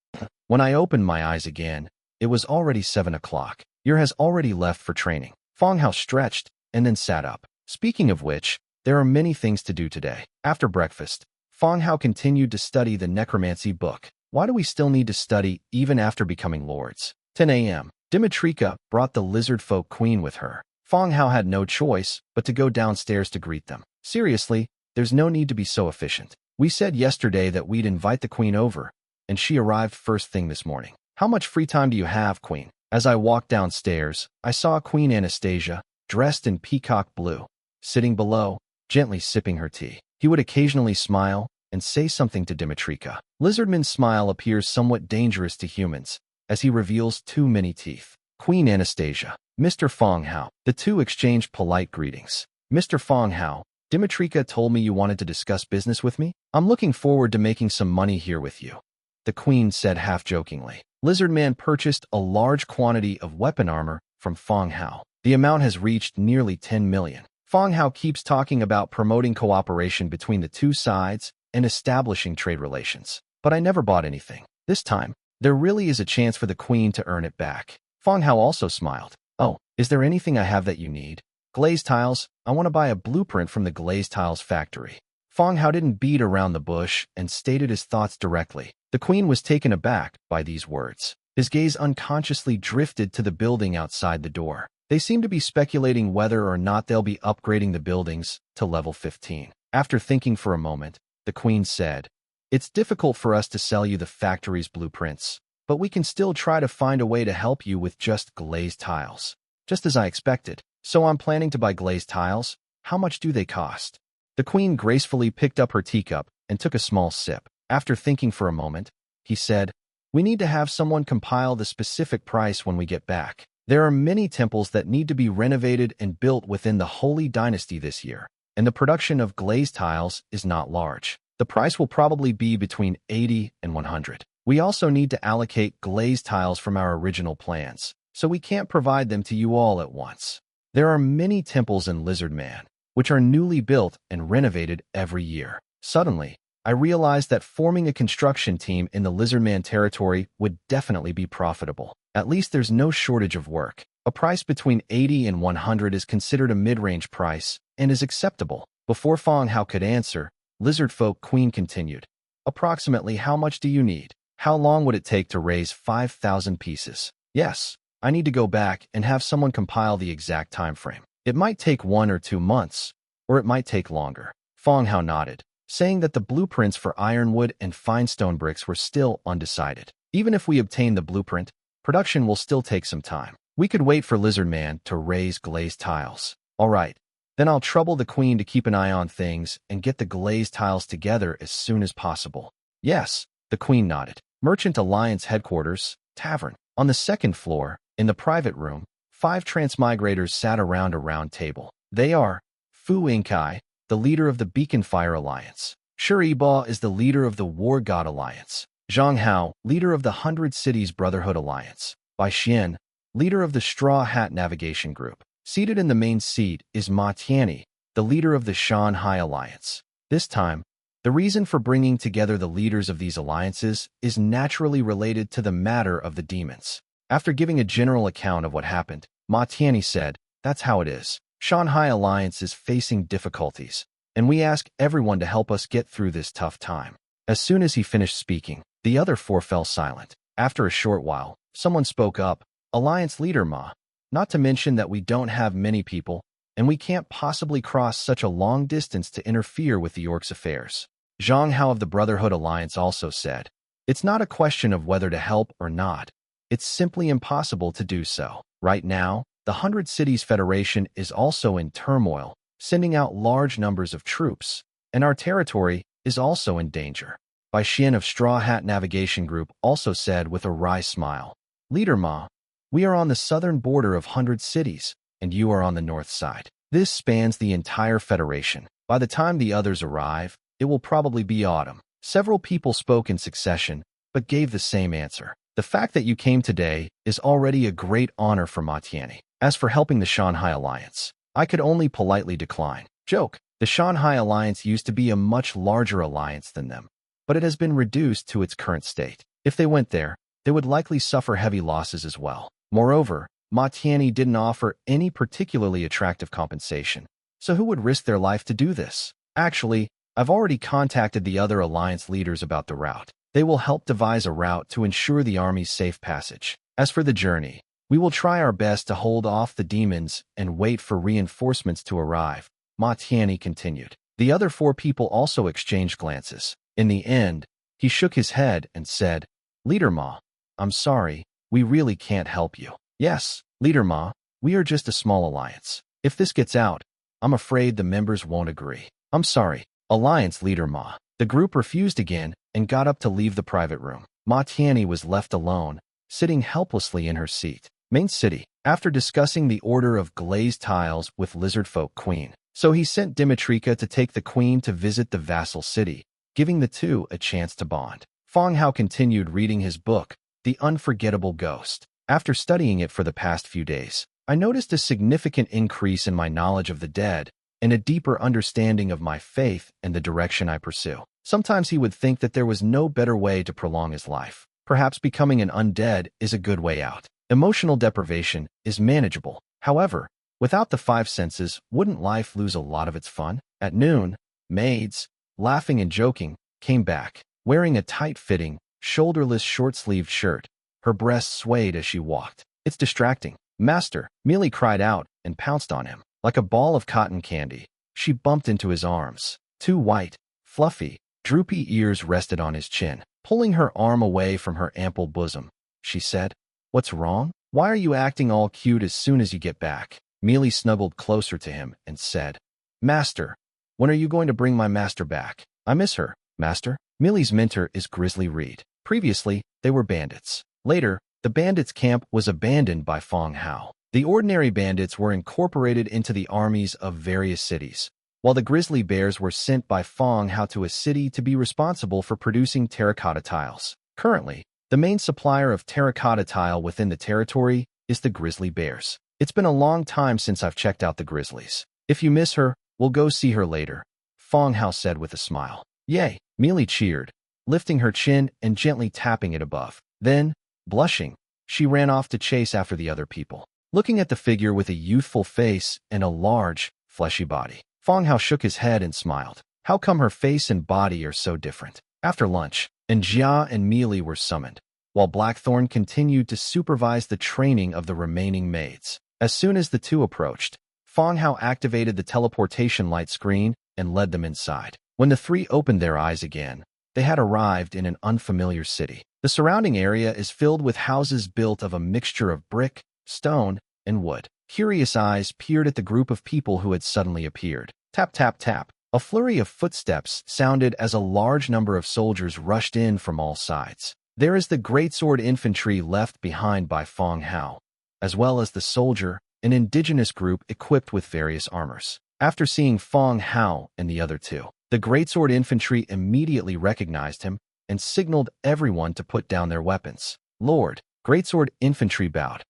When I opened my eyes again, it was already 7 o'clock. Yer has already left for training. Fang Hao stretched and then sat up. Speaking of which, there are many things to do today. After breakfast, Fang Hao continued to study the necromancy book. Why do we still need to study even after becoming lords? 10 a.m. Dimitrika brought the lizard folk queen with her. Fang Hao had no choice but to go downstairs to greet them. Seriously, there's no need to be so efficient. We said yesterday that we'd invite the queen over, and she arrived first thing this morning. How much free time do you have, queen? As I walked downstairs, I saw Queen Anastasia, dressed in peacock blue, sitting below, gently sipping her tea. He would occasionally smile and say something to Dimitrika. Lizardman's smile appears somewhat dangerous to humans, as he reveals too many teeth. Queen Anastasia, Mr. Fang Hao. The two exchanged polite greetings. Mr. Fang Hao, Dimitrika told me you wanted to discuss business with me. I'm looking forward to making some money here with you, the queen said half-jokingly. Lizardman purchased a large quantity of weapon armor from Fang Hao. The amount has reached nearly 10 million. Fang Hao keeps talking about promoting cooperation between the two sides and establishing trade relations. But I never bought anything. This time, there really is a chance for the queen to earn it back. Fang Hao also smiled. Oh, is there anything I have that you need? Glazed tiles. I want to buy a blueprint from the glazed tiles factory. Fang Hao didn't beat around the bush and stated his thoughts directly. The queen was taken aback by these words. His gaze unconsciously drifted to the building outside the door. They seem to be speculating whether or not they'll be upgrading the buildings to level 15. After thinking for a moment, the queen said, It's difficult for us to sell you the factory's blueprints, but we can still try to find a way to help you with just glazed tiles. Just as I expected. So I'm planning to buy glazed tiles. How much do they cost? The queen gracefully picked up her teacup and took a small sip. After thinking for a moment, he said, We need to have someone compile the specific price when we get back. There are many temples that need to be renovated and built within the Holy Dynasty this year, and the production of glazed tiles is not large. The price will probably be between 80 and 100. We also need to allocate glazed tiles from our original plans, so we can't provide them to you all at once. There are many temples in Lizardman, which are newly built and renovated every year. Suddenly, I realized that forming a construction team in the Lizardman territory would definitely be profitable. At least there's no shortage of work. A price between 80 and 100 is considered a mid-range price and is acceptable. Before Fang Hao could answer, Lizardfolk Queen continued. Approximately how much do you need? How long would it take to raise 5,000 pieces? Yes, I need to go back and have someone compile the exact time frame. It might take 1 or 2 months, or it might take longer. Fang Hao nodded, saying that the blueprints for ironwood and finestone bricks were still undecided. Even if we obtain the blueprint, production will still take some time. We could wait for Lizardman to raise glazed tiles. All right, then I'll trouble the queen to keep an eye on things and get the glazed tiles together as soon as possible. Yes, the queen nodded. Merchant Alliance headquarters, tavern. On the second floor, in the private room, 5 transmigrators sat around a round table. They are Fu Yingkai, the leader of the Beacon Fire Alliance. Shi Ba is the leader of the War God Alliance. Zhang Hao, leader of the 100 Cities Brotherhood Alliance. Bai Xian, leader of the Straw Hat Navigation Group. Seated in the main seat is Ma Tianyi, the leader of the Shanghai Alliance. This time, the reason for bringing together the leaders of these alliances is naturally related to the matter of the demons. After giving a general account of what happened, Ma Tianyi said, That's how it is. Shanghai Alliance is facing difficulties, and we ask everyone to help us get through this tough time. As soon as he finished speaking, the other 4 fell silent. After a short while, someone spoke up, Alliance leader Ma. Not to mention that we don't have many people, and we can't possibly cross such a long distance to interfere with the orcs' affairs. Fang Hao of the Brotherhood Alliance also said, "It's not a question of whether to help or not. It's simply impossible to do so. Right now, the 100 Cities Federation is also in turmoil, sending out large numbers of troops, and our territory is also in danger." Bai Xian of Straw Hat Navigation Group also said with a wry smile, "Leader Ma, we are on the southern border of 100 cities, and you are on the north side. This spans the entire Federation. By the time the others arrive, it will probably be autumn." Several people spoke in succession, but gave the same answer. "The fact that you came today is already a great honor for Ma Tianyi. As for helping the Shanghai Alliance, I could only politely decline." Joke. The Shanghai Alliance used to be a much larger alliance than them, but it has been reduced to its current state. If they went there, they would likely suffer heavy losses as well. Moreover, Ma Tianyi didn't offer any particularly attractive compensation, so who would risk their life to do this? Actually, I've already contacted the other alliance leaders about the route. They will help devise a route to ensure the army's safe passage. As for the journey, we will try our best to hold off the demons and wait for reinforcements to arrive, Ma Tianyi continued. The other 4 people also exchanged glances. In the end, he shook his head and said, "Leader Ma, I'm sorry, we really can't help you." "Yes, Leader Ma, we are just a small alliance. If this gets out, I'm afraid the members won't agree." "I'm sorry, Alliance Leader Ma." The group refused again and got up to leave the private room. Ma Tianyi was left alone, sitting helplessly in her seat. Main city. After discussing the order of glazed tiles with Lizardfolk Queen, so he sent Dimitrika to take the queen to visit the vassal city, giving the two a chance to bond. Fang Hao continued reading his book, The Unforgettable Ghost. After studying it for the past few days, I noticed a significant increase in my knowledge of the dead and a deeper understanding of my faith and the direction I pursue. Sometimes he would think that there was no better way to prolong his life. Perhaps becoming an undead is a good way out. Emotional deprivation is manageable. However, without the 5 senses, wouldn't life lose a lot of its fun? At noon, maids, laughing and joking, came back, wearing a tight-fitting, shoulderless short-sleeved shirt. Her breasts swayed as she walked. "It's distracting." "Master," Mealy cried out and pounced on him. Like a ball of cotton candy, she bumped into his arms. 2 white, fluffy, droopy ears rested on his chin. Pulling her arm away from her ample bosom, she said, "What's wrong? Why are you acting all cute as soon as you get back?" Mealy snuggled closer to him and said, "Master, when are you going to bring my master back? I miss her." "Master?" Mealy's mentor is Grizzly Reed. Previously, they were bandits. Later, the bandits' camp was abandoned by Fang Hao. The ordinary bandits were incorporated into the armies of various cities, while the grizzly bears were sent by Fang Hao to a city to be responsible for producing terracotta tiles. Currently, the main supplier of terracotta tile within the territory is the grizzly bears. "It's been a long time since I've checked out the grizzlies. If you miss her, we'll go see her later," Fang Hao said with a smile. "Yay!" Mealy cheered, lifting her chin and gently tapping it above. Then, blushing, she ran off to chase after the other people. Looking at the figure with a youthful face and a large, fleshy body, Fang Hao shook his head and smiled. How come her face and body are so different? After lunch, Jia and Mealy were summoned, while Blackthorn continued to supervise the training of the remaining maids. As soon as the two approached, Fang Hao activated the teleportation light screen and led them inside. When the 3 opened their eyes again, they had arrived in an unfamiliar city. The surrounding area is filled with houses built of a mixture of brick, stone, and wood. Curious eyes peered at the group of people who had suddenly appeared. Tap, tap, tap. A flurry of footsteps sounded as a large number of soldiers rushed in from all sides. There is the greatsword infantry left behind by Fang Hao, as well as the soldier, an indigenous group equipped with various armors. After seeing Fang Hao and the other 2, the greatsword infantry immediately recognized him and signaled everyone to put down their weapons. "Lord," greatsword infantry bowed.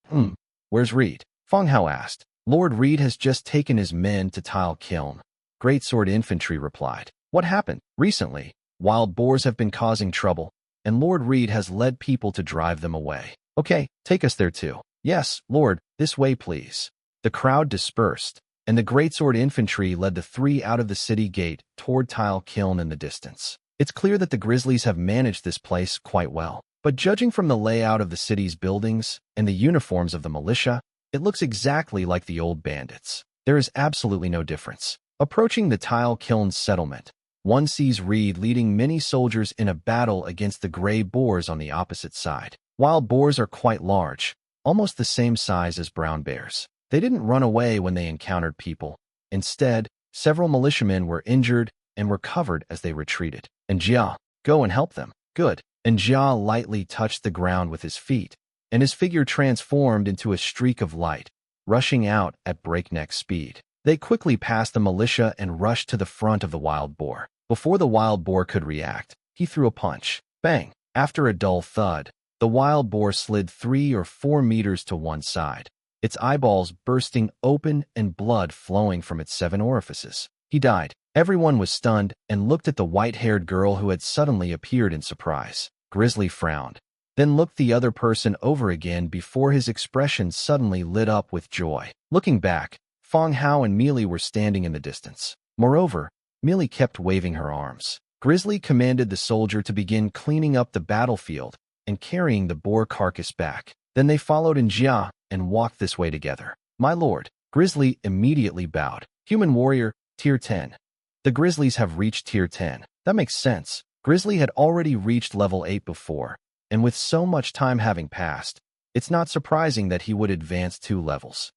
Where's Reed?" Fang Hao asked. "Lord Reed has just taken his men to Tile Kiln," greatsword infantry replied. "What happened?" "Recently, wild boars have been causing trouble, and Lord Reed has led people to drive them away." "Okay, take us there too." "Yes, Lord, this way please." The crowd dispersed, and the greatsword infantry led the 3 out of the city gate toward Tile Kiln in the distance. It's clear that the Grizzlies have managed this place quite well, but judging from the layout of the city's buildings and the uniforms of the militia, it looks exactly like the old bandits. There is absolutely no difference. Approaching the tile kiln settlement, one sees Reed leading many soldiers in a battle against the gray boars on the opposite side. Wild boars are quite large, almost the same size as brown bears. They didn't run away when they encountered people. Instead, several militiamen were injured and were covered as they retreated. And Jia, go and help them. Good. And Jia lightly touched the ground with his feet, and his figure transformed into a streak of light, rushing out at breakneck speed. They quickly passed the militia and rushed to the front of the wild boar. Before the wild boar could react, he threw a punch. Bang! After a dull thud, the wild boar slid 3 or 4 meters to one side, its eyeballs bursting open and blood flowing from its 7 orifices. He died. Everyone was stunned and looked at the white-haired girl who had suddenly appeared in surprise. Grizzly frowned, then looked the other person over again before his expression suddenly lit up with joy. Looking back, Fang Hao and Mealy were standing in the distance. Moreover, Mealy kept waving her arms. Grizzly commanded the soldier to begin cleaning up the battlefield and carrying the boar carcass back. Then they followed in Jia and walked this way together. My lord, Grizzly immediately bowed. Human warrior, tier 10. The Grizzlies have reached tier 10. That makes sense. Grizzly had already reached level 8 before, and with so much time having passed, it's not surprising that he would advance 2 levels.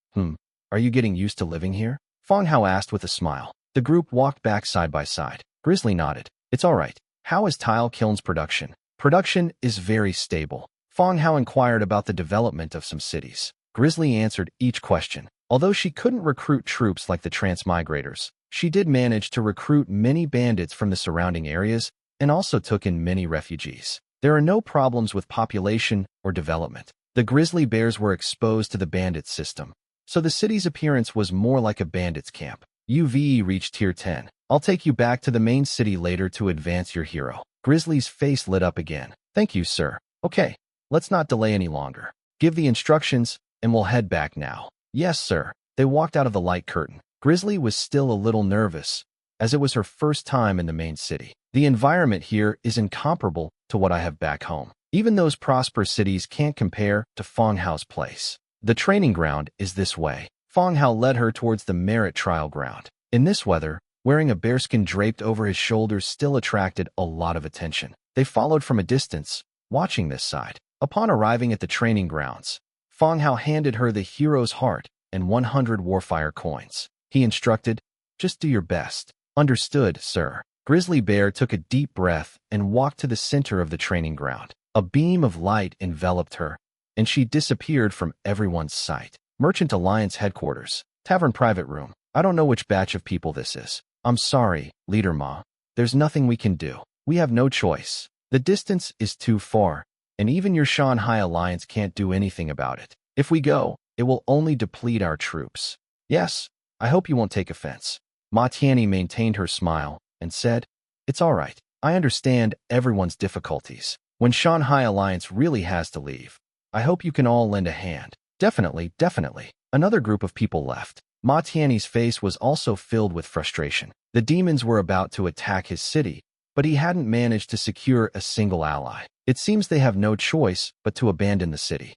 Are you getting used to living here? Fang Hao asked with a smile. The group walked back side by side. Grizzly nodded. It's all right. How is tile kiln's production? Production is very stable. Fang Hao inquired about the development of some cities. Grizzly answered each question. Although she couldn't recruit troops like the transmigrators, she did manage to recruit many bandits from the surrounding areas and also took in many refugees. There are no problems with population or development. The grizzly bears were exposed to the bandit system, so the city's appearance was more like a bandit's camp. UVE reached tier 10. I'll take you back to the main city later to advance your hero. Grizzly's face lit up again. Thank you, sir. Okay, let's not delay any longer. Give the instructions, and we'll head back now. Yes, sir. They walked out of the light curtain. Grizzly was still a little nervous, as it was her first time in the main city. The environment here is incomparable to what I have back home. Even those prosperous cities can't compare to Fang Hao's place. The training ground is this way. Fang Hao led her towards the merit trial ground. In this weather, wearing a bearskin draped over his shoulders still attracted a lot of attention. They followed from a distance, watching this side. Upon arriving at the training grounds, Fang Hao handed her the hero's heart and 100 warfire coins. He instructed, just do your best. Understood, sir. Grizzly Bear took a deep breath and walked to the center of the training ground. A beam of light enveloped her, and she disappeared from everyone's sight. Merchant Alliance headquarters. Tavern private room. I don't know which batch of people this is. I'm sorry, Leader Ma. There's nothing we can do. We have no choice. The distance is too far, and even your Shanghai Alliance can't do anything about it. If we go, it will only deplete our troops. Yes, I hope you won't take offense. Ma Tianyi maintained her smile and said, it's all right. I understand everyone's difficulties. When Shanghai Alliance really has to leave, I hope you can all lend a hand. Definitely, definitely. Another group of people left. Ma Tianyi's face was also filled with frustration. The demons were about to attack his city, but he hadn't managed to secure a single ally. It seems they have no choice but to abandon the city.